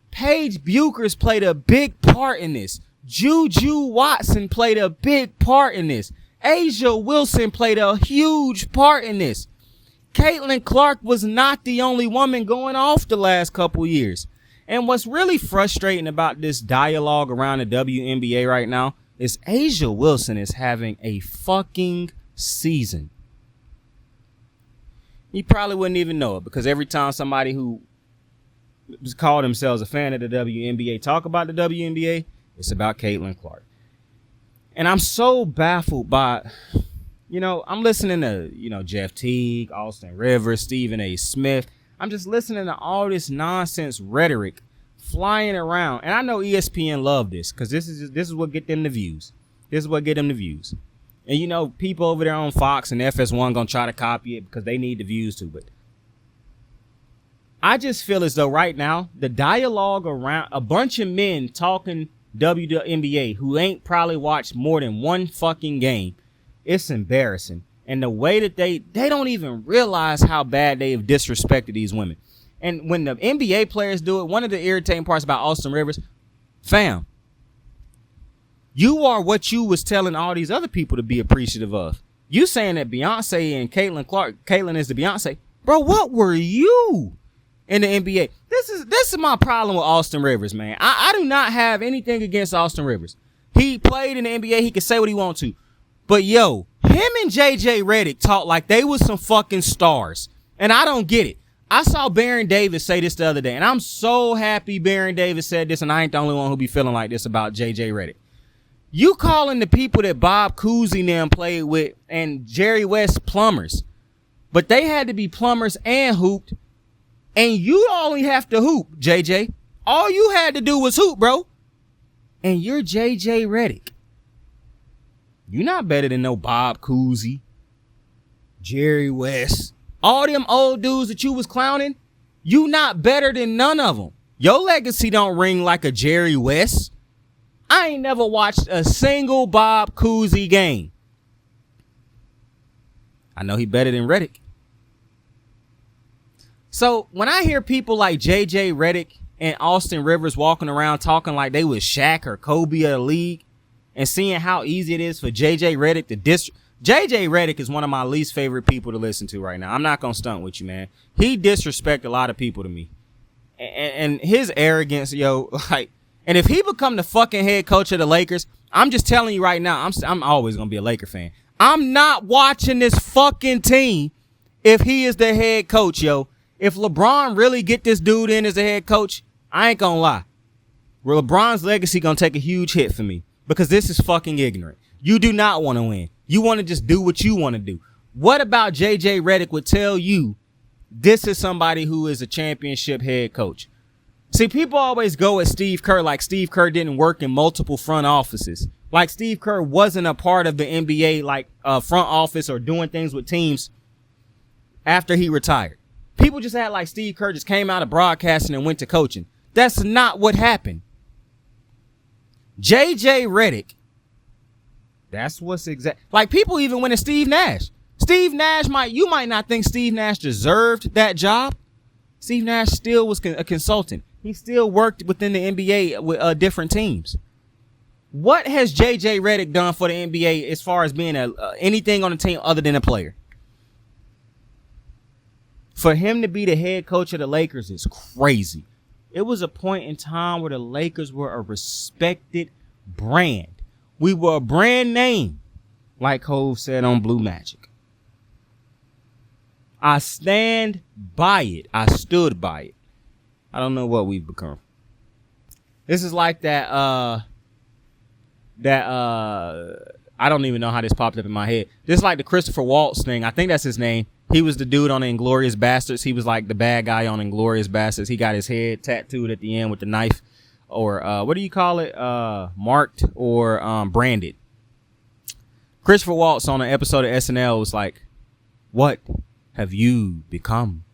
Paige Buchers played a big part in this. Juju Watson played a big part in this. Asia Wilson played a huge part in this. Caitlin Clark was not the only woman going off the last couple years. And what's really frustrating about this dialogue around the WNBA right now is Asia Wilson is having a fucking season. You probably wouldn't even know it because every time somebody who called themselves a fan of the WNBA talk about the WNBA, it's about Caitlin Clark. And I'm so baffled by, I'm listening to, Jeff Teague, Austin Rivers, Stephen A. Smith. I'm just listening to all this nonsense rhetoric flying around. And I know ESPN love this because this is what get them the views. This is what get them the views. And, people over there on Fox and FS1 going to try to copy it because they need the views too. But I just feel as though right now the dialogue around a bunch of men talking WNBA who ain't probably watched more than one fucking game, it's embarrassing. And the way that they don't even realize how bad they have disrespected these women. And when the NBA players do it, one of the irritating parts about Austin Rivers, fam, You are what you was telling all these other people to be appreciative of. You saying that Beyonce and Caitlyn is the Beyonce. Bro, what were you in the NBA? This is my problem with Austin Rivers, man. I do not have anything against Austin Rivers. He played in the NBA. He can say what he wants to. But, yo, him and J.J. Redick talk like they was some fucking stars. And I don't get it. I saw Baron Davis say this the other day, and I'm so happy Baron Davis said this, and I ain't the only one who be feeling like this about J.J. Redick. You calling the people that Bob Cousy and them played with and Jerry West plumbers, but they had to be plumbers and hooped, and you only have to hoop, JJ. All you had to do was hoop, bro. And you're J.J. Redick. You're not better than no Bob Cousy, Jerry West. All them old dudes that you was clowning, you not better than none of them. Your legacy don't ring like a Jerry West. I ain't never watched a single Bob Cousy game. I know he better than Redick. So when I hear people like J.J. Redick and Austin Rivers walking around talking like they was Shaq or Kobe of the league and seeing how easy it is for J.J. Redick to J.J. Redick is one of my least favorite people to listen to right now. I'm not going to stunt with you, man. He disrespect a lot of people to me. And his arrogance, yo, like, and if he become the fucking head coach of the Lakers, I'm just telling you right now, I'm always going to be a Laker fan. I'm not watching this fucking team if he is the head coach, yo. If LeBron really get this dude in as a head coach, I ain't going to lie. LeBron's legacy going to take a huge hit for me because this is fucking ignorant. You do not want to win. You want to just do what you want to do. What about J.J. Redick would tell you this is somebody who is a championship head coach? See, people always go at Steve Kerr like Steve Kerr didn't work in multiple front offices. Like Steve Kerr wasn't a part of the NBA, like front office or doing things with teams after he retired. People just act like Steve Kerr just came out of broadcasting and went to coaching. That's not what happened. J.J. Redick, that's what's exact. Like people even went to Steve Nash. Steve Nash you might not think Steve Nash deserved that job. Steve Nash still was a consultant. He still worked within the NBA with different teams. What has J.J. Redick done for the NBA as far as being anything on the team other than a player? For him to be the head coach of the Lakers is crazy. It was a point in time where the Lakers were a respected brand. We were a brand name, like Hov said on Blue Magic. I stand by it. I stood by it. I don't know what we've become. This is like that I don't even know how this popped up in my head. This is like the Christopher Waltz thing. I think that's his name. He was the dude on Inglourious Bastards. He was like the bad guy on Inglourious Bastards. He got his head tattooed at the end with the knife. Or what do you call it? Marked or branded. Christopher Waltz on an episode of SNL was like, "What have you become?"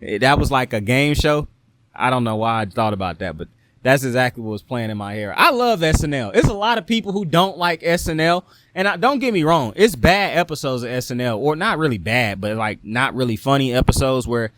That was like a game show. I don't know why I thought about that, but that's exactly what was playing in my hair. I love SNL. There's a lot of people who don't like SNL, and don't get me wrong, it's bad episodes of SNL, or not really bad, but like not really funny episodes where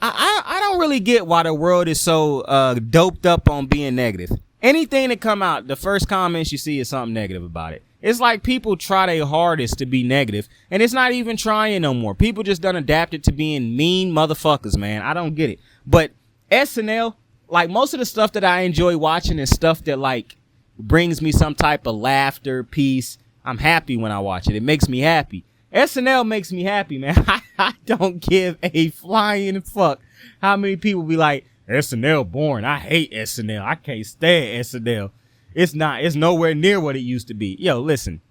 I don't really get why the world is so doped up on being negative. Anything that come out, the first comments you see is something negative about it. It's like people try their hardest to be negative, and it's not even trying no more. People just done adapted to being mean motherfuckers, man. I don't get it. But SNL, like most of the stuff that I enjoy watching is stuff that like brings me some type of laughter, peace. I'm happy when I watch it. It makes me happy. SNL makes me happy, man. I don't give a flying fuck how many people be like, SNL boring. I hate SNL. I can't stand SNL. It's nowhere near what it used to be. Yo, listen,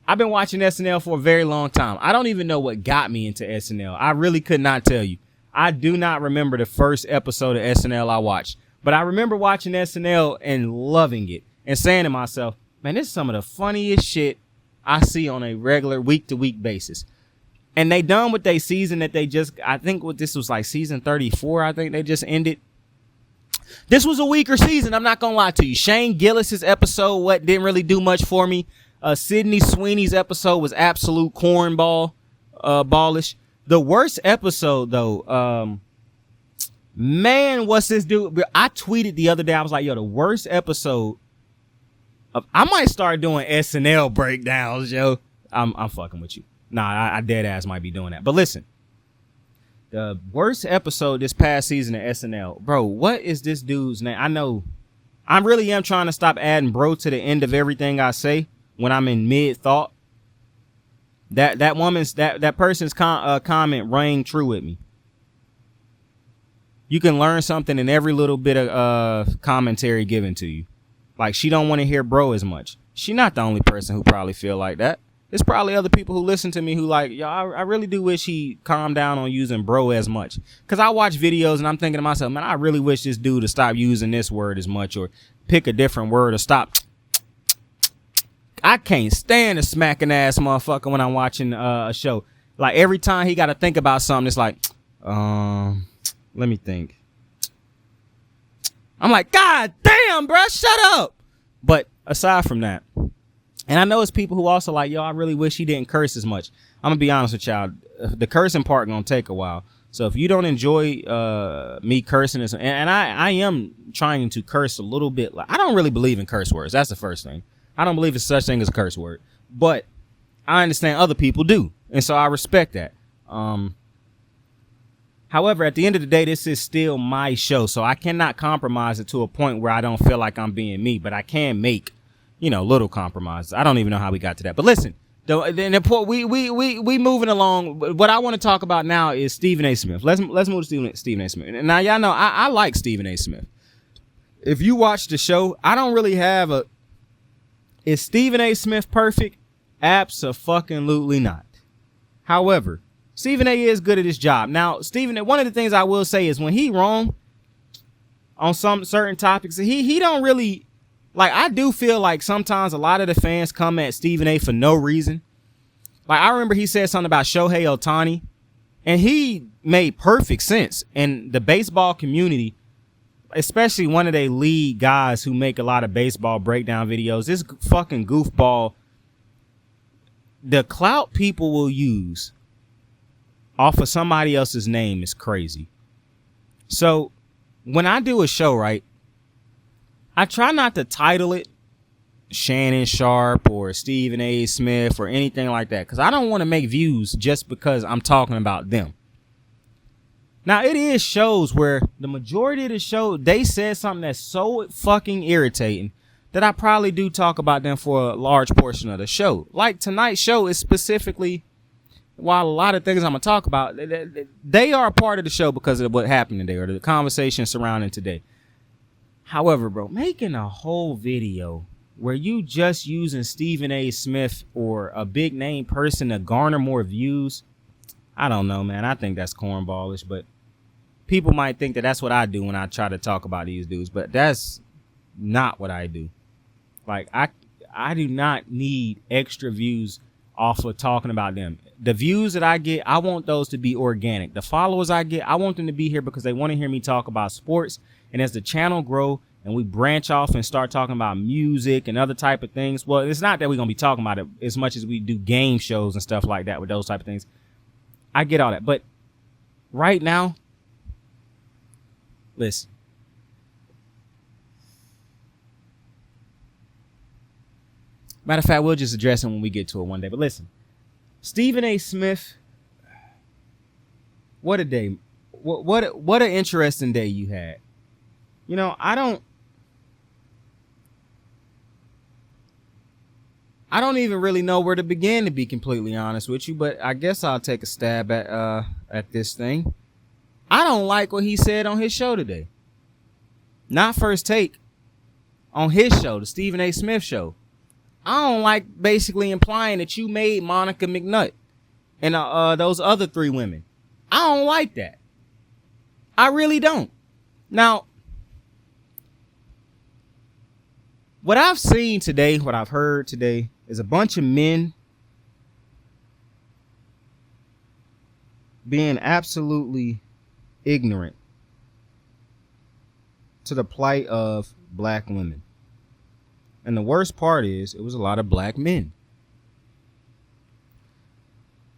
I've been watching SNL for a very long time. I don't even know what got me into SNL. I really could not tell you. I do not remember the first episode of SNL I watched, but I remember watching SNL and loving it and saying to myself, man, this is some of the funniest shit I see on a regular week-to-week basis. And they done with their season that they just, I think what this was like season 34, I think they just ended. This was a weaker season, I'm not gonna lie to you. Shane Gillis's episode didn't really do much for me. Sydney Sweeney's episode was absolute cornball, ballish. The worst episode though, man, what's this dude? I tweeted the other day, I was like, yo, the worst episode I might start doing SNL breakdowns, yo. I'm fucking with you. Nah, I dead ass might be doing that. But listen, the worst episode this past season of SNL, bro. What is this dude's name? I know I really am trying to stop adding bro to the end of everything I say when I'm in mid thought. That woman's that person's comment rang true with me. You can learn something in every little bit of commentary given to you. Like, she don't want to hear bro as much. She not the only person who probably feel like that. There's probably other people who listen to me who like, yo, I really do wish he calmed down on using bro as much. Because I watch videos and I'm thinking to myself, man, I really wish this dude to stop using this word as much or pick a different word or stop. I can't stand a smacking ass motherfucker when I'm watching a show. Like, every time he got to think about something, it's like, let me think. I'm like, God damn, bro, shut up. But aside from that, and I know it's people who also like, yo, I really wish he didn't curse as much. I'm gonna be honest with y'all. The cursing part gonna take a while. So if you don't enjoy me cursing, and I am trying to curse a little bit. Like, I don't really believe in curse words. That's the first thing. I don't believe there's such thing as a curse word. But I understand other people do, and so I respect that. However, at the end of the day, this is still my show, so I cannot compromise it to a point where I don't feel like I'm being me, but I can make, little compromises. I don't even know how we got to that. But listen, we moving along. What I want to talk about now is Stephen A. Smith. Let's move to Stephen A. Smith. Now, y'all know I like Stephen A. Smith. If you watch the show, I don't really have is Stephen A. Smith perfect? Abso-fucking-lutely not. However, Stephen A. is good at his job. Now, one of the things I will say is when he wrong on some certain topics, he don't really, like, I do feel like sometimes a lot of the fans come at Stephen A. for no reason. Like, I remember he said something about Shohei Ohtani, and he made perfect sense. And the baseball community, especially one of their lead guys who make a lot of baseball breakdown videos, this fucking goofball, the clout people will use off of somebody else's name is crazy. So when I do a show, right, I try not to title it Shannon Sharp or Stephen A. Smith or anything like that, because I don't want to make views just because I'm talking about them. Now, it is shows where the majority of the show, they said something that's so fucking irritating that I probably do talk about them for a large portion of the show. Like tonight's show is specifically, while a lot of things I'm going to talk about, they are a part of the show because of what happened today or the conversation surrounding today. However, bro, making a whole video where you just using Stephen A. Smith or a big name person to garner more views, I don't know, man. I think that's cornballish, but people might think that that's what I do when I try to talk about these dudes, but that's not what I do. Like, I do not need extra views off of talking about them. The views that I get, I want those to be organic. The followers I get, I want them to be here because they want to hear me talk about sports. And as the channel grow and we branch off and start talking about music and other type of things, well, it's not that we're going to be talking about it as much as we do game shows and stuff like that with those type of things. I get all that. But right now, listen. Matter of fact, we'll just address it when we get to it one day. But listen, Stephen A. Smith, what a day. What an interesting day you had. I don't even really know where to begin, to be completely honest with you, but I guess I'll take a stab at this thing. I don't like what he said on his show today. Not First Take. On his show, the Stephen A. Smith show. I don't like basically implying that you made Monica Mcnutt and those other three women. I don't like that. I really don't. Now, what I've seen today, what I've heard today, is a bunch of men being absolutely ignorant to the plight of black women. And the worst part is, it was a lot of black men.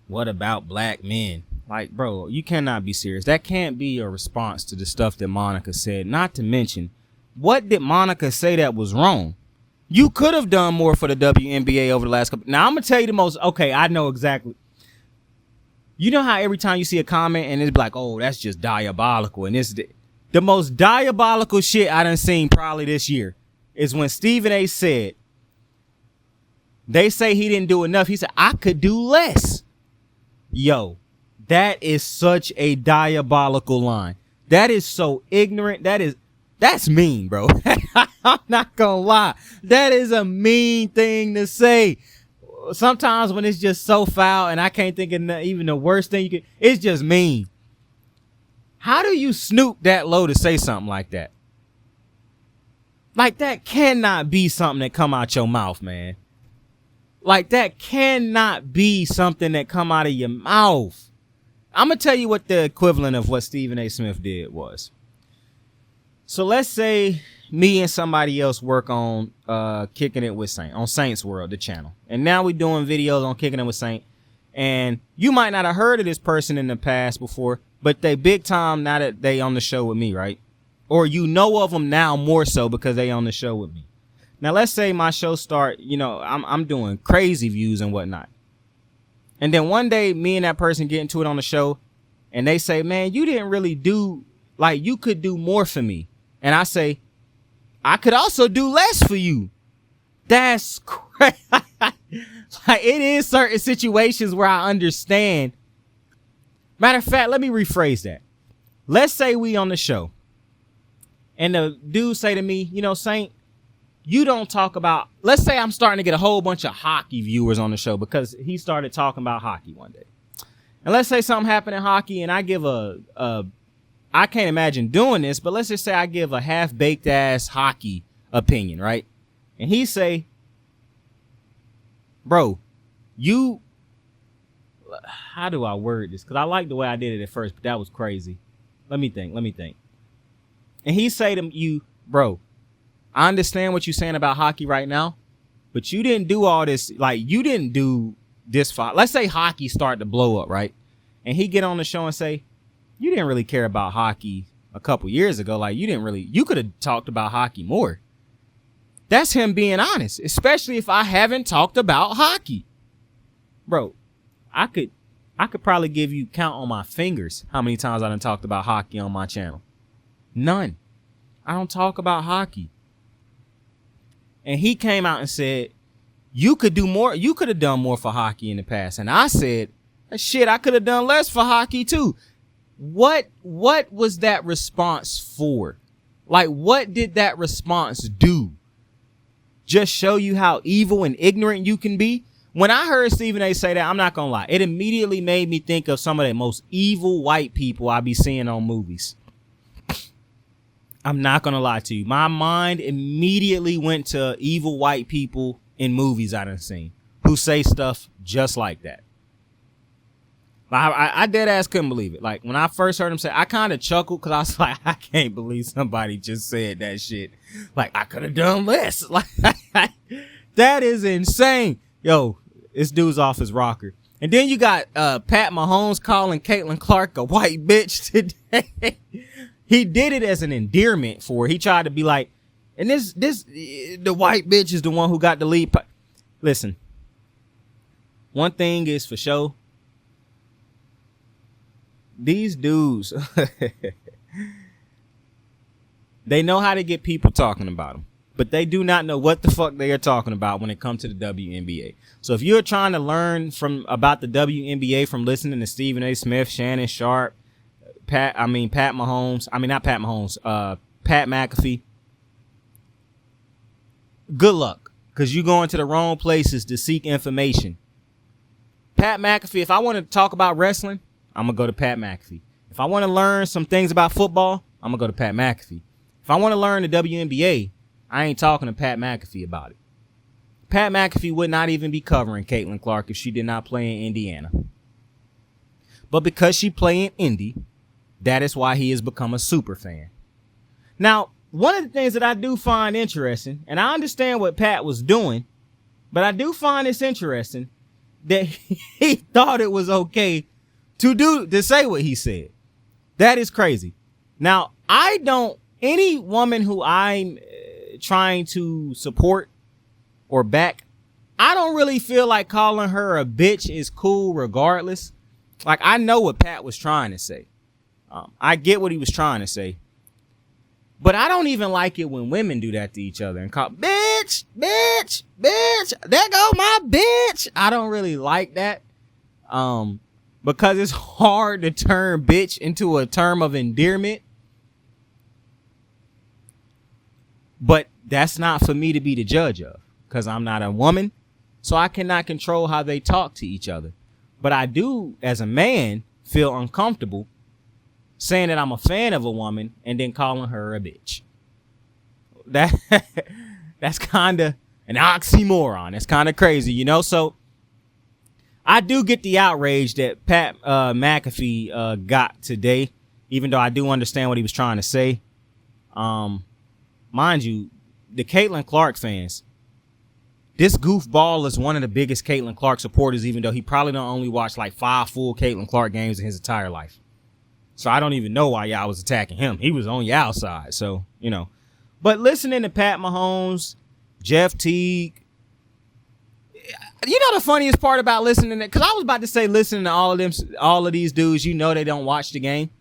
What about black men? Like, bro, you cannot be serious. That can't be a response to the stuff that Monica said. Not to mention, what did Monica say that was wrong? You could have done more for the WNBA over the last couple. Now I'm gonna tell you the most. Okay, I know exactly. You know how every time you see a comment and it's like, oh, that's just diabolical, and it's the most diabolical shit I done seen probably this year is when Stephen A. said, they say he didn't do enough. He said, I could do less. Yo, that is such a diabolical line. That is so ignorant. That's mean, bro. I'm not gonna lie. That is a mean thing to say. Sometimes when it's just so foul and I can't think of even the worst thing you could, it's just mean. How do you snoop that low to say something like that? Like, that cannot be something that come out your mouth, man. Like, that cannot be something that come out of your mouth. I'm going to tell you what the equivalent of what Stephen A. Smith did was. So let's say me and somebody else work on Kicking It with Saint, on Saints World, the channel. And now we're doing videos on Kicking It with Saint. And you might not have heard of this person in the past before, but they big time now that they on the show with me, right? Or you know of them now more so because they on the show with me. Now, let's say my show start, I'm doing crazy views and whatnot. And then one day, me and that person get into it on the show, and they say, man, you didn't really do, like, you could do more for me. And I say, I could also do less for you. That's crazy. Like, it is certain situations where I understand. Matter of fact, let me rephrase that. Let's say we on the show, and the dude say to me, Saint, you don't talk about, let's say I'm starting to get a whole bunch of hockey viewers on the show because he started talking about hockey one day. And let's say something happened in hockey and I give I can't imagine doing this, but let's just say I give a half-baked ass hockey opinion, right? And he say, bro, how do I word this? Because I like the way I did it at first, but that was crazy. Let me think. And he say to you, bro, I understand what you're saying about hockey right now, but you didn't do all this. Like, you didn't do this far. Let's say hockey started to blow up, right? And he get on the show and say, you didn't really care about hockey a couple years ago. Like, you could have talked about hockey more. That's him being honest, especially if I haven't talked about hockey. Bro, I could probably give you count on my fingers how many times I done talked about hockey on my channel. None. I don't talk about hockey. And he came out and said, you could do more. You could have done more for hockey in the past. And I said, shit, I could have done less for hockey too. What was that response for? Like, what did that response do? Just show you how evil and ignorant you can be? When I heard Stephen A. say that, I'm not going to lie, it immediately made me think of some of the most evil white people I be seeing on movies. I'm not going to lie to you. My mind immediately went to evil white people in movies I done seen who say stuff just like that. I dead ass couldn't believe it. Like, when I first heard him say, I kind of chuckled because I was like, I can't believe somebody just said that shit. Like, I could have done less. Like, that is insane. Yo, this dude's off his rocker. And then you got Pat Mahomes calling Caitlin Clark a white bitch today. He did it as an endearment for her. He tried to be like, and the white bitch is the one who got the lead. Listen, one thing is for sure. These dudes, they know how to get people talking about them, but they do not know what the fuck they are talking about when it comes to the WNBA. So if you're trying to learn about the WNBA from listening to Stephen A. Smith, Shannon Sharp, Pat McAfee, good luck, because you're going to the wrong places to seek information. Pat McAfee, if I want to talk about wrestling, I'm going to go to Pat McAfee. If I want to learn some things about football, I'm going to go to Pat McAfee. If I want to learn the WNBA, I ain't talking to Pat McAfee about it. Pat McAfee would not even be covering Caitlin Clark if she did not play in Indiana. But because she play in Indy, that is why he has become a super fan. Now, one of the things that I do find interesting, and I understand what Pat was doing, but I do find this interesting that he thought it was okay to say what he said. That is crazy. Now, any woman who I'm trying to support or back, I don't really feel like calling her a bitch is cool regardless. Like, I know what Pat was trying to say. I get what he was trying to say. But I don't even like it when women do that to each other and call, bitch, bitch, bitch, there go my bitch. I don't really like that. Because it's hard to turn bitch into a term of endearment. But that's not for me to be the judge of, because I'm not a woman. So I cannot control how they talk to each other. But I do, as a man, feel uncomfortable saying that I'm a fan of a woman and then calling her a bitch. That's kind of an oxymoron. It's kind of crazy, you know? So I do get the outrage that Pat McAfee got today, even though I do understand what he was trying to say. Mind you, the Caitlin Clark fans, this goofball is one of the biggest Caitlin Clark supporters, even though he probably don't only watch like 5 full Caitlin Clark games in his entire life. So I don't even know why y'all was attacking him. He was on your outside. So, you know. But listening to Pat Mahomes, Jeff Teague, you know the funniest part about listening to, because I was about to say listening to all of these dudes, you know they don't watch the game.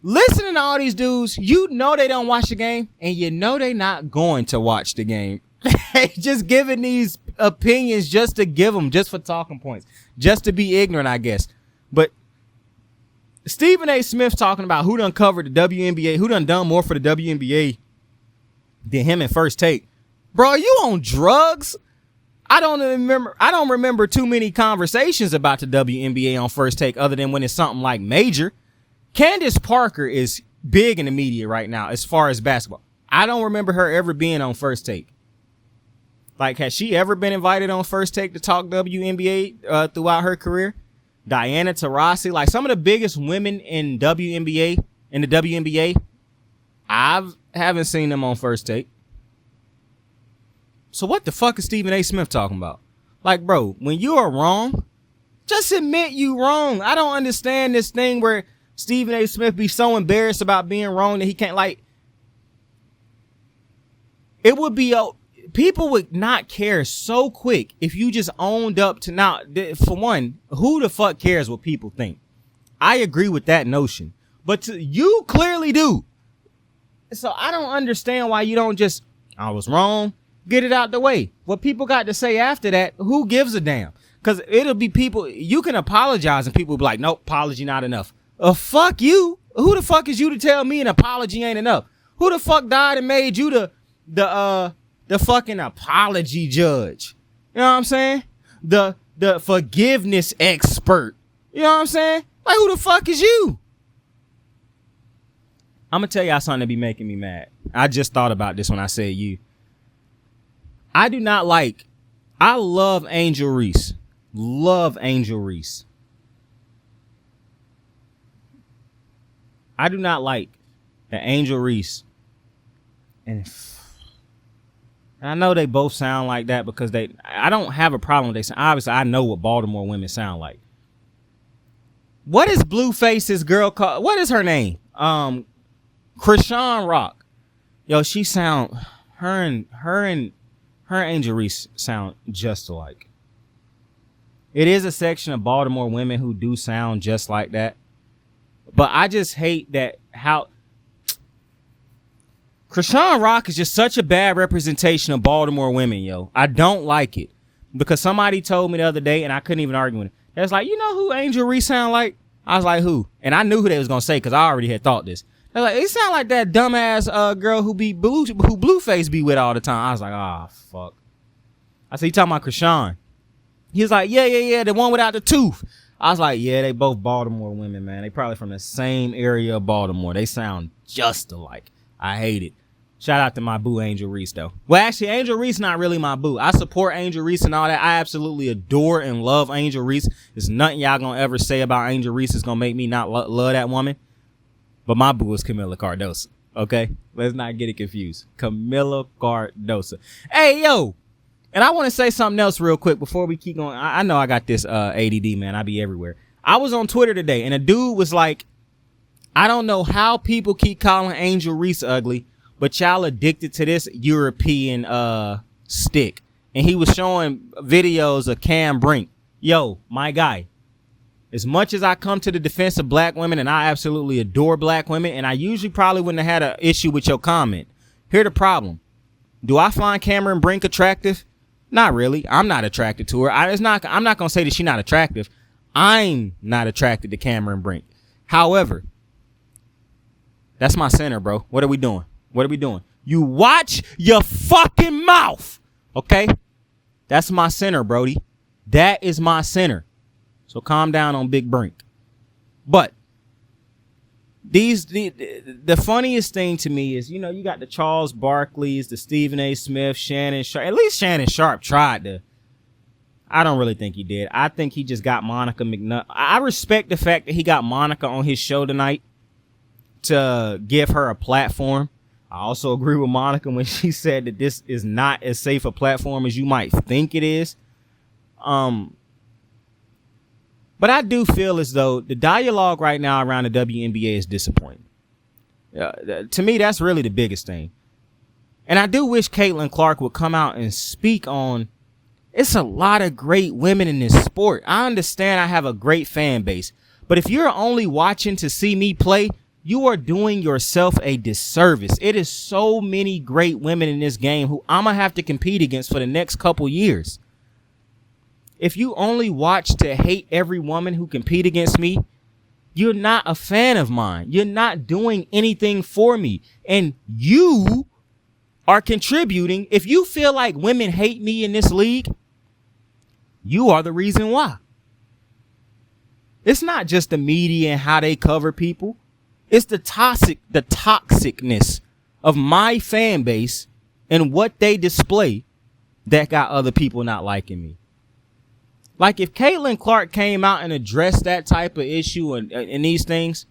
Listening to all these dudes, you know they don't watch the game, and you know they not going to watch the game. Just giving these opinions just to give them, just for talking points, just to be ignorant, I guess. But Stephen A. Smith talking about who done covered the WNBA, who done more for the WNBA than him in First Take. Bro, you on drugs? I don't remember too many conversations about the WNBA on First Take other than when it's something like major. Candace Parker is big in the media right now as far as basketball. I don't remember her ever being on First Take. Like, has she ever been invited on First Take to talk WNBA throughout her career? Diana Taurasi, like some of the biggest women in the WNBA, I haven't seen them on First Take. So what the fuck is Stephen A. Smith talking about? Like, bro, when you are wrong, just admit you wrong. I don't understand this thing where Stephen A. Smith be so embarrassed about being wrong that he can't, like, it would be people would not care so quick if you just owned up to, now, for one, who the fuck cares what people think? I agree with that notion, but you clearly do. So I don't understand why you don't just, I was wrong, get it out the way. What people got to say after that, who gives a damn? Because it'll be people, you can apologize and people will be like, nope, apology not enough. Fuck you. Who the fuck is you to tell me an apology ain't enough? Who the fuck died and made you the fucking apology judge? You know what I'm saying? The forgiveness expert. You know what I'm saying? Like, who the fuck is you? I'm gonna tell y'all something that be making me mad. I just thought about this when I said you. I love Angel Reese. Love Angel Reese. I do not like that Angel Reese, and I know they both sound like that because I don't have a problem with they sound. Obviously, I know what Baltimore women sound like. What is Blueface's girl called? What is her name? Krishan Rock. Yo, she sound, her and Angel Reese sound just alike. It is a section of Baltimore women who do sound just like that. But I just hate that how Krishan Rock is just such a bad representation of Baltimore women, yo. I don't like it. Because somebody told me the other day, and I couldn't even argue with it. They was like, you know who Angel Reese sound like? I was like, who? And I knew who they was going to say because I already had thought this. They're like, it sound like that dumbass girl who Blueface be with all the time. I was like, fuck. I said, you talking about Krishan? He was like, yeah, the one without the tooth. I was like, yeah, they both Baltimore women, man. They probably from the same area of Baltimore. They sound just alike. I hate it. Shout out to my boo, Angel Reese, though. Well, actually, Angel Reese not really my boo. I support Angel Reese and all that. I absolutely adore and love Angel Reese. There's nothing y'all gonna ever say about Angel Reese is gonna make me not love that woman. But my boo is Camila Cardoso, okay? Let's not get it confused. Camila Cardoso. Hey, yo. And I want to say something else real quick before we keep going. I know I got this ADD, man. I be everywhere. I was on Twitter today, and a dude was like, I don't know how people keep calling Angel Reese ugly, but y'all addicted to this European stick. And he was showing videos of Cam Brink. Yo, my guy, as much as I come to the defense of black women, and I absolutely adore black women, and I usually probably wouldn't have had an issue with your comment. Here's the problem. Do I find Cameron Brink attractive? Not really. I'm not attracted to her. I'm not going to say that she's not attractive. I'm not attracted to Cameron Brink. However, that's my center, bro. What are we doing? What are we doing? You watch your fucking mouth, okay? That's my center, Brody. That is my center. So calm down on Big Brink. But the funniest thing to me is, you know, you got the Charles Barkleys, the Stephen A. Smith, Shannon Sharp. At least Shannon Sharp tried to. I don't really think he did. I think he just got Monica Mcnutt. I respect the fact that he got Monica on his show tonight to give her a platform. I also agree with Monica when she said that this is not as safe a platform as you might think it is. But I do feel as though the dialogue right now around the WNBA is disappointing. To me, that's really the biggest thing. And I do wish Caitlin Clark would come out and speak on, it's a lot of great women in this sport. I understand I have a great fan base, but if you're only watching to see me play, you are doing yourself a disservice. It is so many great women in this game who I'm going to have to compete against for the next couple years. If you only watch to hate every woman who compete against me, you're not a fan of mine. You're not doing anything for me. And you are contributing. If you feel like women hate me in this league, you are the reason why. It's not just the media and how they cover people. It's the toxicness of my fan base and what they display that got other people not liking me. Like, if Caitlin Clark came out and addressed that type of issue and these things,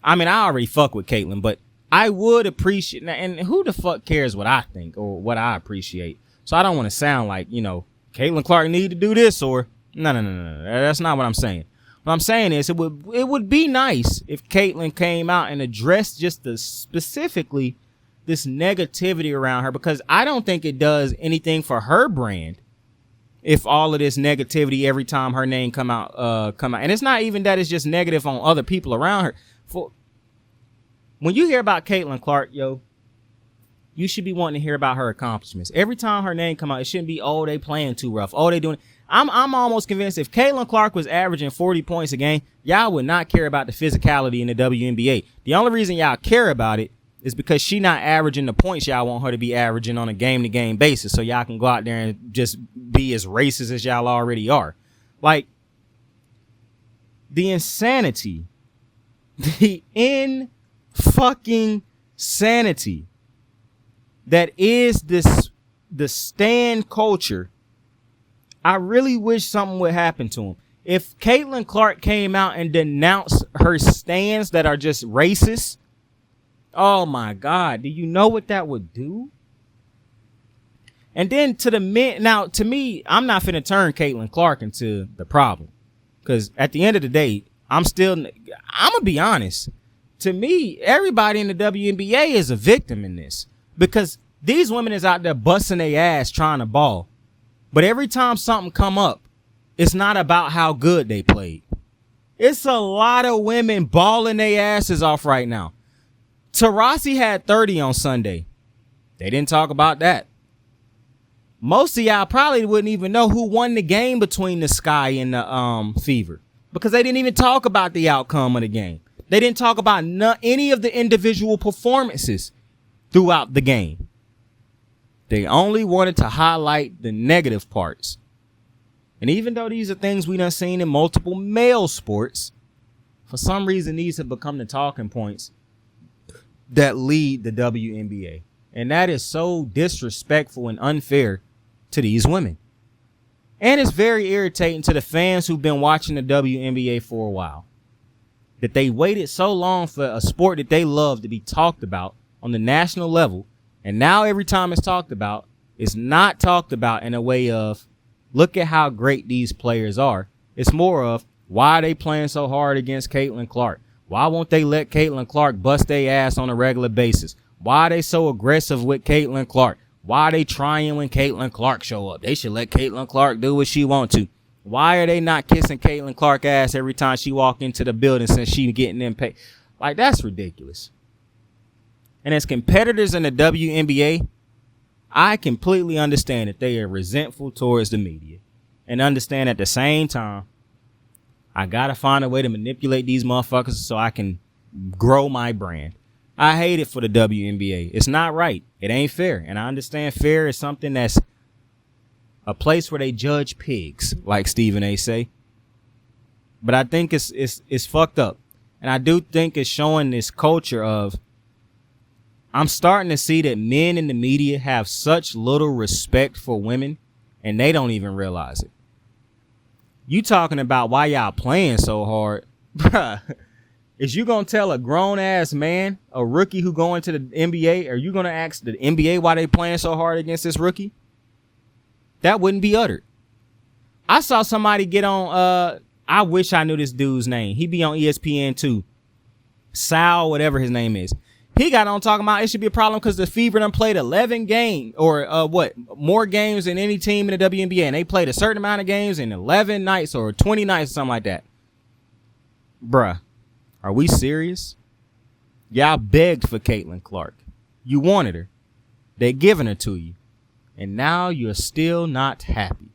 I mean, I already fuck with Caitlin, but I would appreciate, and who the fuck cares what I think or what I appreciate? So I don't want to sound like, you know, Caitlin Clark need to do this or no. That's not what I'm saying. What I'm saying is it would be nice if Caitlin came out and addressed just specifically this negativity around her, because I don't think it does anything for her brand if all of this negativity every time her name come out. And it's not even that it's just negative on other people around her. When you hear about Caitlin Clark, yo, you should be wanting to hear about her accomplishments. Every time her name come out, it shouldn't be, oh, they playing too rough. Oh, they doing. I'm almost convinced if Caitlin Clark was averaging 40 points a game, y'all would not care about the physicality in the WNBA. The only reason y'all care about it is because she not averaging the points y'all want her to be averaging on a game-to-game basis, so y'all can go out there and just be as racist as y'all already are. Like, the insanity, the in-fucking sanity that is the stan culture, I really wish something would happen to him. If Caitlin Clark came out and denounced her stans that are just racist, oh my God, do you know what that would do? And then to the men, now to me, I'm not finna turn Caitlin Clark into the problem, because at the end of the day, I'm gonna be honest. To me, everybody in the WNBA is a victim in this, because these women is out there busting their ass trying to ball. But every time something come up, it's not about how good they played. It's a lot of women balling their asses off right now. Taurasi had 30 on Sunday. They didn't talk about that. Most of y'all probably wouldn't even know who won the game between the Sky and the Fever, because they didn't even talk about the outcome of the game. They didn't talk about any of the individual performances throughout the game. They only wanted to highlight the negative parts. And even though these are things we done seen in multiple male sports, for some reason these have become the talking points that lead the WNBA. And that is so disrespectful and unfair to these women. And it's very irritating to the fans who've been watching the WNBA for a while, that they waited so long for a sport that they love to be talked about on the national level. And now every time it's talked about, it's not talked about in a way of, look at how great these players are. It's more of, why are they playing so hard against Caitlin Clark? Why won't they let Caitlin Clark bust their ass on a regular basis? Why are they so aggressive with Caitlin Clark? Why are they trying when Caitlin Clark show up? They should let Caitlin Clark do what she want to. Why are they not kissing Caitlin Clark ass every time she walk into the building since she getting them paid? Like, that's ridiculous. And as competitors in the WNBA, I completely understand that they are resentful towards the media. And understand at the same time, I got to find a way to manipulate these motherfuckers so I can grow my brand. I hate it for the WNBA. It's not right. It ain't fair. And I understand fair is something that's a place where they judge pigs, like Stephen A. say. But I think it's fucked up. And I do think it's showing this culture of, I'm starting to see that men in the media have such little respect for women, and they don't even realize it. You talking about why y'all playing so hard, bruh. Is you gonna tell a grown ass man, a rookie who going to the NBA, are you gonna ask the NBA why they playing so hard against this rookie? That wouldn't be uttered. I saw somebody get on, I wish I knew this dude's name. He be on ESPN too. Sal, whatever his name is. He got on talking about it should be a problem because the Fever done played 11 games or more games than any team in the WNBA. And they played a certain amount of games in 11 nights or 20 nights or something like that. Bruh. Are we serious? Y'all begged for Caitlin Clark. You wanted her. They're giving her to you. And now you're still not happy.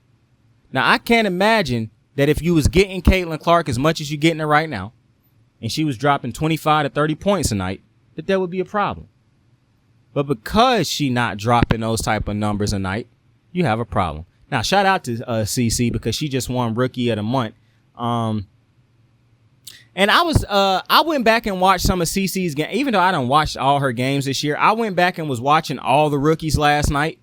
Now, I can't imagine that if you was getting Caitlin Clark as much as you're getting her right now, and she was dropping 25 to 30 points a night, that there would be a problem. But because she not dropping those type of numbers a night, you have a problem. Now, shout out to CC because she just won Rookie of the Month. And I went back and watched some of CC's game, even though I don't watch all her games this year. I went back and was watching all the rookies last night.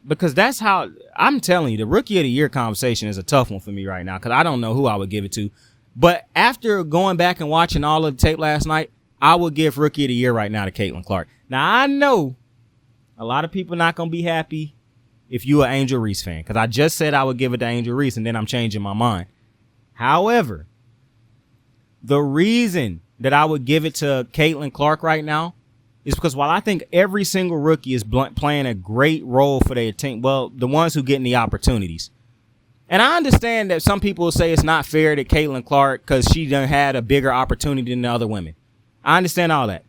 Because that's how, I'm telling you, the Rookie of the Year conversation is a tough one for me right now because I don't know who I would give it to. But after going back and watching all of the tape last night, I would give Rookie of the Year right now to Caitlin Clark. Now, I know a lot of people not going to be happy if you an Angel Reese fan because I just said I would give it to Angel Reese and then I'm changing my mind. However, the reason that I would give it to Caitlin Clark right now is because while I think every single rookie is playing a great role for their team, well, the ones who getting the opportunities. And I understand that some people will say it's not fair that Caitlin Clark, because she done had a bigger opportunity than the other women. I understand all that.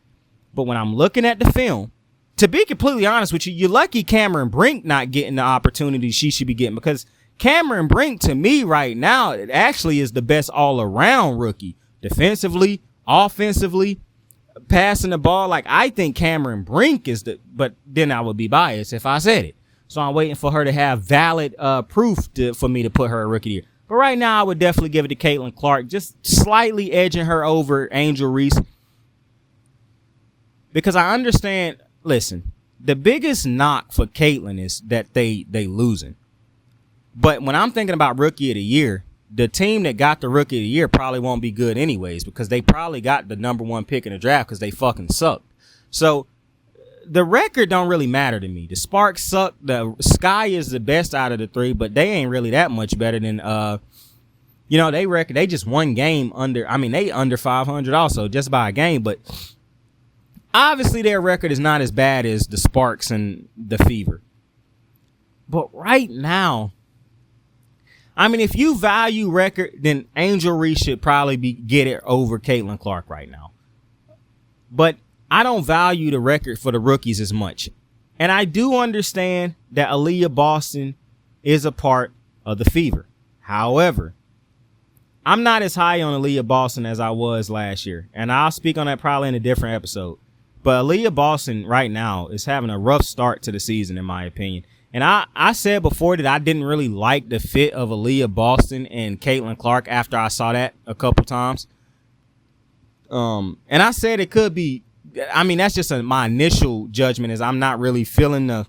But when I'm looking at the film, to be completely honest with you, you're lucky Cameron Brink not getting the opportunity she should be getting because Cameron Brink, to me right now, it actually is the best all-around rookie. Defensively, offensively, passing the ball. Like, I think Cameron Brink is but then I would be biased if I said it. So I'm waiting for her to have valid proof for me to put her a Rookie of the Year. But right now, I would definitely give it to Caitlin Clark, just slightly edging her over Angel Reese. Because I understand, listen, the biggest knock for Caitlin is that they losing. But when I'm thinking about Rookie of the Year, the team that got the Rookie of the Year probably won't be good anyways because they probably got the number one pick in the draft because they fucking sucked. So the record don't really matter to me. The Sparks suck. The Sky is the best out of the three, but they ain't really that much better than they just one game under. I mean, they under 500 also just by a game, but obviously their record is not as bad as the Sparks and the Fever. But right now, I mean, if you value record, then Angel Reese should probably get it over Caitlin Clark right now. But I don't value the record for the rookies as much. And I do understand that Aaliyah Boston is a part of the Fever. However, I'm not as high on Aaliyah Boston as I was last year. And I'll speak on that probably in a different episode. But Aaliyah Boston right now is having a rough start to the season, in my opinion. And I said before that I didn't really like the fit of Aaliyah Boston and Caitlin Clark after I saw that a couple times. And I said it could be, I mean, that's just my initial judgment is I'm not really feeling the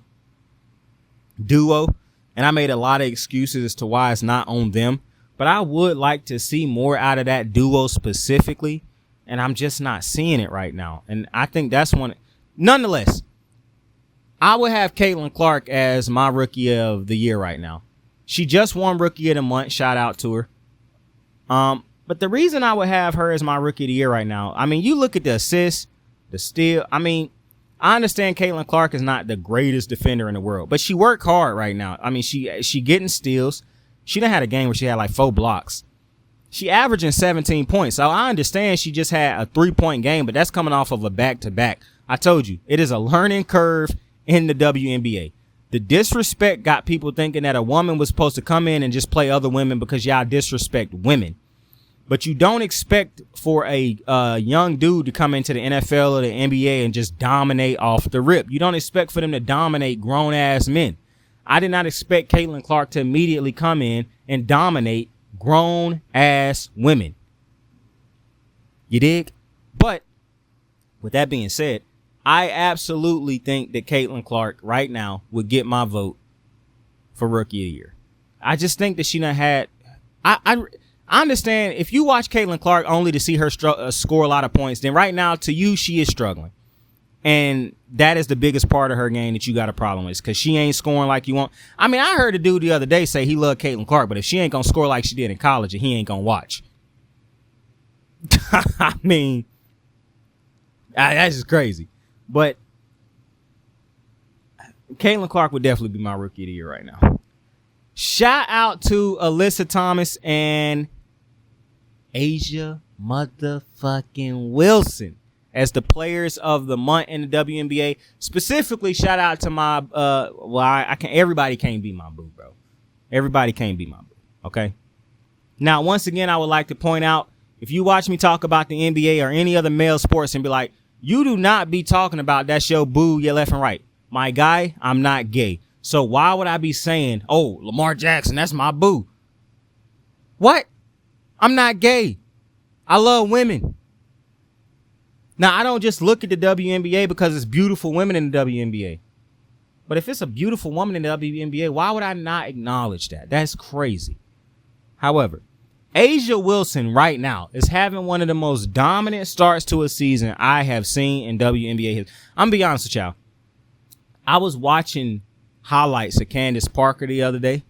duo. And I made a lot of excuses as to why it's not on them. But I would like to see more out of that duo specifically. And I'm just not seeing it right now. And I think that's one. Nonetheless, I would have Caitlin Clark as my Rookie of the Year right now. She just won Rookie of the Month. Shout out to her. But the reason I would have her as my Rookie of the Year right now, I mean, you look at the assists, the steal. I mean, I understand Caitlin Clark is not the greatest defender in the world, but she worked hard right now. I mean, she getting steals. She done had a game where she had like 4 blocks. She averaging 17 points. So I understand she just had a 3-point game, but that's coming off of a back-to-back. I told you, it is a learning curve in the WNBA. The disrespect got people thinking that a woman was supposed to come in and just play other women because y'all disrespect women. But you don't expect for a young dude to come into the NFL or the NBA and just dominate off the rip. You don't expect for them to dominate grown-ass men. I did not expect Caitlin Clark to immediately come in and dominate grown-ass women. You dig? But with that being said, I absolutely think that Caitlin Clark right now would get my vote for Rookie of the Year. I just think that she done had... I understand if you watch Caitlin Clark only to see her score a lot of points, then right now to you, she is struggling. And that is the biggest part of her game that you got a problem with, because she ain't scoring like you want. I mean, I heard a dude the other day say he loved Caitlin Clark, but if she ain't going to score like she did in college, he ain't going to watch. I mean, that's just crazy. But Caitlin Clark would definitely be my Rookie of the Year right now. Shout out to Alyssa Thomas and Asia motherfucking Wilson as the players of the month in the WNBA. Specifically, shout out to my everybody can't be my boo, bro. Everybody can't be my boo. Okay. Now, once again, I would like to point out, if you watch me talk about the NBA or any other male sports and be like, you do not be talking about that's your boo, your left and right. My guy, I'm not gay. So why would I be saying, oh, Lamar Jackson, that's my boo? What? I'm not gay. I love women. Now, I don't just look at the WNBA because it's beautiful women in the WNBA. But if it's a beautiful woman in the WNBA, why would I not acknowledge that? That's crazy. However, Asia Wilson right now is having one of the most dominant starts to a season I have seen in WNBA history. I'm going to be honest with y'all. I was watching highlights of Candace Parker the other day.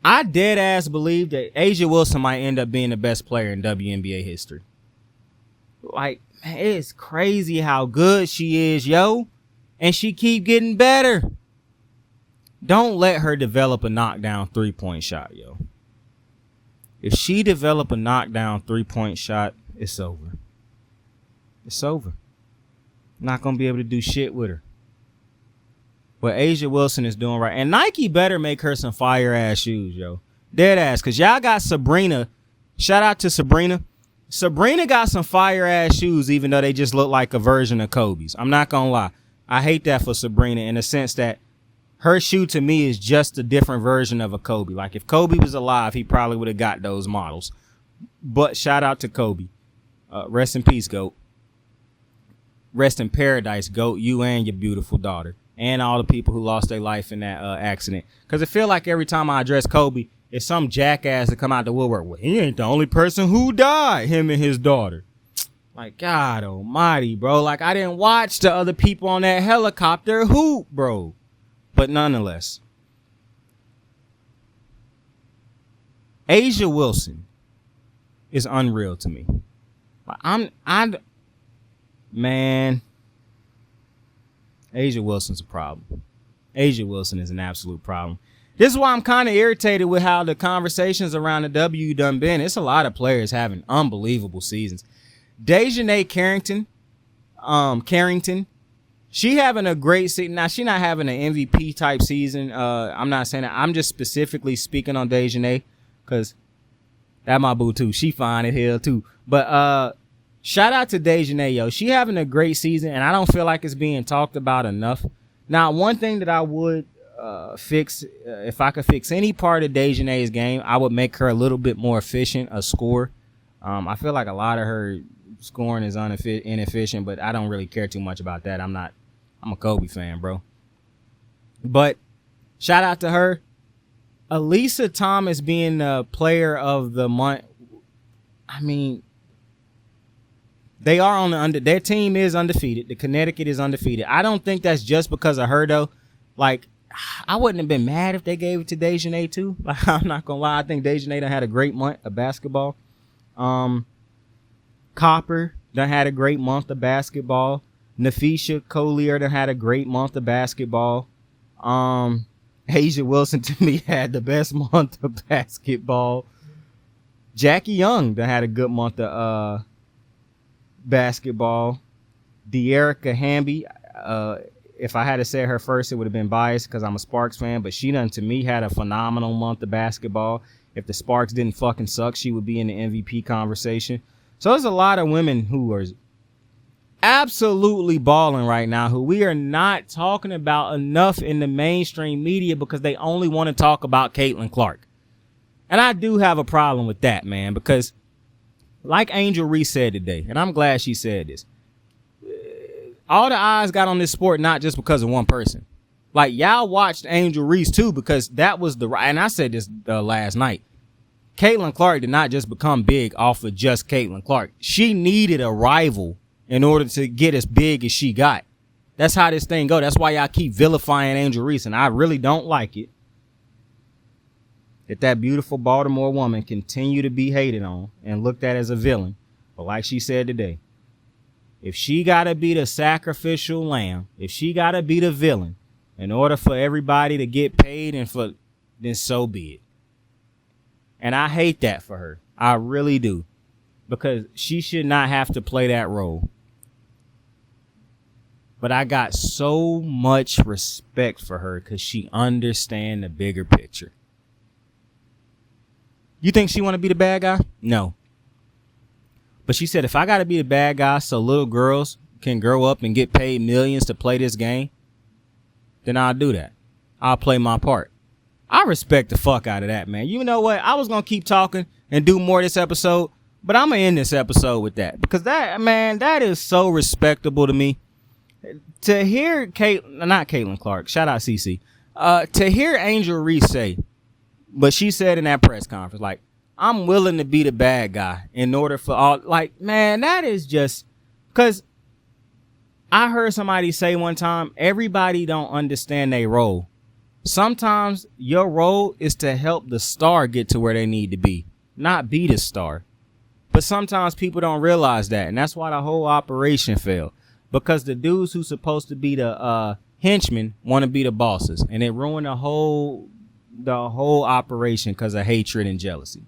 I dead ass believe that Asia Wilson might end up being the best player in WNBA history. Like, man, it's crazy how good she is, yo. And she keep getting better. Don't let her develop a knockdown 3-point shot, yo. If she develop a knockdown 3-point shot, it's over. It's over. Not going to be able to do shit with her. What Asia Wilson is doing right. And Nike better make her some fire ass shoes, yo. Dead ass. Because y'all got Sabrina. Shout out to Sabrina. Sabrina got some fire ass shoes, even though they just look like a version of Kobe's. I'm not going to lie. I hate that for Sabrina in the sense that her shoe to me is just a different version of a Kobe. Like if Kobe was alive, he probably would have got those models. But shout out to Kobe. Rest in peace, GOAT. Rest in paradise, GOAT. You and your beautiful daughter. And all the people who lost their life in that accident. Because it feel like every time I address Kobe, it's some jackass that come out the woodwork. Well, he ain't the only person who died, him and his daughter. Like, God almighty, bro. Like, I didn't watch the other people on that helicopter hoop, bro. But nonetheless, Asia Wilson is unreal to me. Man, Asia Wilson's a problem. Asia Wilson is an absolute problem. This is why I'm kind of irritated with how the conversations around the W done been. It's a lot of players having unbelievable seasons. Dejanay Carrington, she having a great season. Now, she not having an MVP type season. I'm not saying that. I'm just specifically speaking on Dejanay because that my boo too. She fine as hell too. But shout out to Dejanay, yo. She having a great season, and I don't feel like it's being talked about enough. Now, one thing that I would fix, if I could fix any part of Dejanay's game, I would make her a little bit more efficient, a scorer. I feel like a lot of her scoring is inefficient, but I don't really care too much about that. I'm a Kobe fan, bro. But shout out to her. Alyssa Thomas being the player of the month. I mean, they are on the their team is undefeated. The Connecticut is undefeated. I don't think that's just because of her though. Like, I wouldn't have been mad if they gave it to Dejanay too. Like, I'm not gonna lie. I think Dejanay done had a great month of basketball. Copper done had a great month of basketball. Nafisha Collier done had a great month of basketball. Asia Wilson to me had the best month of basketball. Jackie Young done had a good month of basketball. De'Erica Hamby, if I had to say her first, it would have been biased because I'm a Sparks fan, but she done to me had a phenomenal month of basketball. If the Sparks didn't fucking suck, she would be in the MVP conversation. So there's a lot of women who are absolutely balling right now who we are not talking about enough in the mainstream media because they only want to talk about Caitlin Clark. And I do have a problem with that, man, because like Angel Reese said today, and I'm glad she said this, all the eyes got on this sport not just because of one person. Like, y'all watched Angel Reese too because that was the, and I said this last night, Caitlin Clark did not just become big off of just Caitlin Clark. She needed a rival in order to get as big as she got. That's how this thing go. That's why y'all keep vilifying Angel Reese, and I really don't like it. That beautiful Baltimore woman continue to be hated on and looked at as a villain. But like she said today, if she got to be the sacrificial lamb, if she got to be the villain in order for everybody to get paid then so be it. And I hate that for her. I really do. Because she should not have to play that role. But I got so much respect for her because she understands the bigger picture. You think she want to be the bad guy? No. But she said, if I got to be the bad guy so little girls can grow up and get paid millions to play this game, then I'll do that. I'll play my part. I respect the fuck out of that, man. You know what? I was going to keep talking and do more this episode, but I'm going to end this episode with that. Because that, man, that is so respectable to me. To hear not Caitlin Clark, shout out CC. To hear Angel Reese say, but she said in that press conference, like, I'm willing to be the bad guy in order for all, like, man, that is just, because I heard somebody say one time, everybody don't understand their role. Sometimes your role is to help the star get to where they need to be, not be the star. But sometimes people don't realize that, and that's why the whole operation failed. Because the dudes who's supposed to be the henchmen want to be the bosses, and it ruined the whole operation because of hatred and jealousy.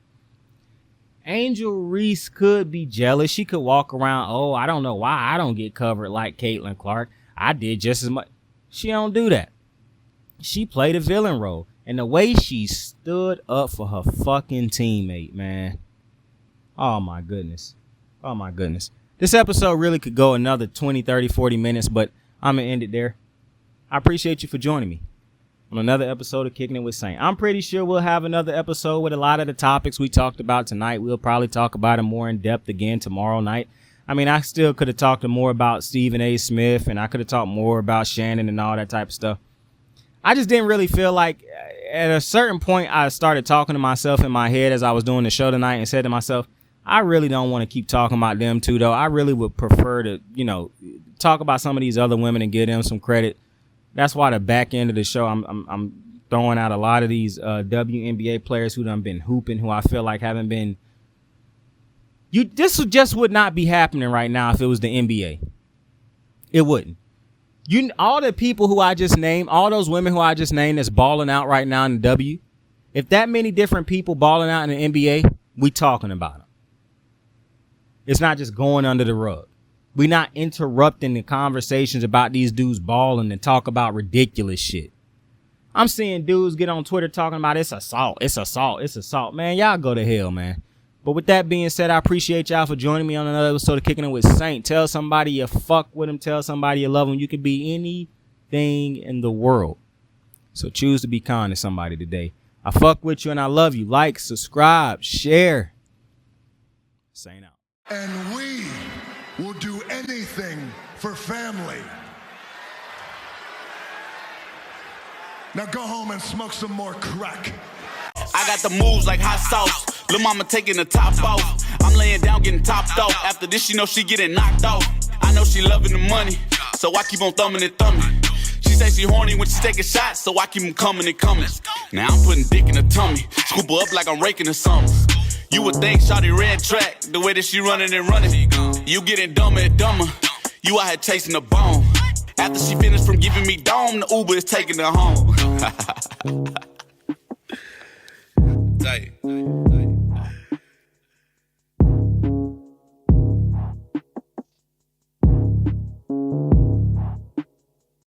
Angel Reese could be jealous. She could walk around, oh, I don't know why I don't get covered like Caitlin Clark. I did just as much. She don't do that. She played a villain role. And the way she stood up for her fucking teammate, man. Oh, my goodness. Oh, my goodness. This episode really could go another 20, 30, 40 minutes, but I'm going to end it there. I appreciate you for joining me on another episode of Kicking It with Saint. I'm pretty sure we'll have another episode with a lot of the topics we talked about tonight. We'll probably talk about it more in depth again tomorrow night. I mean, I still could have talked more about Stephen A. Smith, and I could have talked more about Shannon and all that type of stuff. I just didn't really feel like, at a certain point, I started talking to myself in my head as I was doing the show tonight and said to myself, I really don't want to keep talking about them two, though. I really would prefer to, talk about some of these other women and give them some credit. That's why the back end of the show, I'm throwing out a lot of these WNBA players who done been hooping, who I feel like haven't been. This just would not be happening right now if it was the NBA. It wouldn't. All the people who I just named, all those women who I just named that's balling out right now in the W, if that many different people balling out in the NBA, we talking about them. It's not just going under the rug. We're not interrupting the conversations about these dudes balling and talk about ridiculous shit. I'm seeing dudes get on Twitter talking about it's assault, it's assault, it's assault. Man, y'all go to hell, man. But with that being said, I appreciate y'all for joining me on another episode of Kicking It with Saint. Tell somebody you fuck with them. Tell somebody you love them. You could be anything in the world. So choose to be kind to somebody today. I fuck with you and I love you. Like, subscribe, share. Saint out. And we will do anything for family. Now go home and smoke some more crack. I got the moves like hot sauce. Lil' mama taking the top off. I'm laying down getting topped off. After this, she know she getting knocked off. I know she loving the money, so I keep on thumbing and thumbing. She say she horny when she taking shots, so I keep them coming and coming. Now I'm putting dick in her tummy. Scoop her up like I'm raking her something. You would think shawty red track, the way that she running and running. You getting dumber and dumber. You out here chasing a bone. After she finished from giving me dome, the Uber is taking her home. Tight.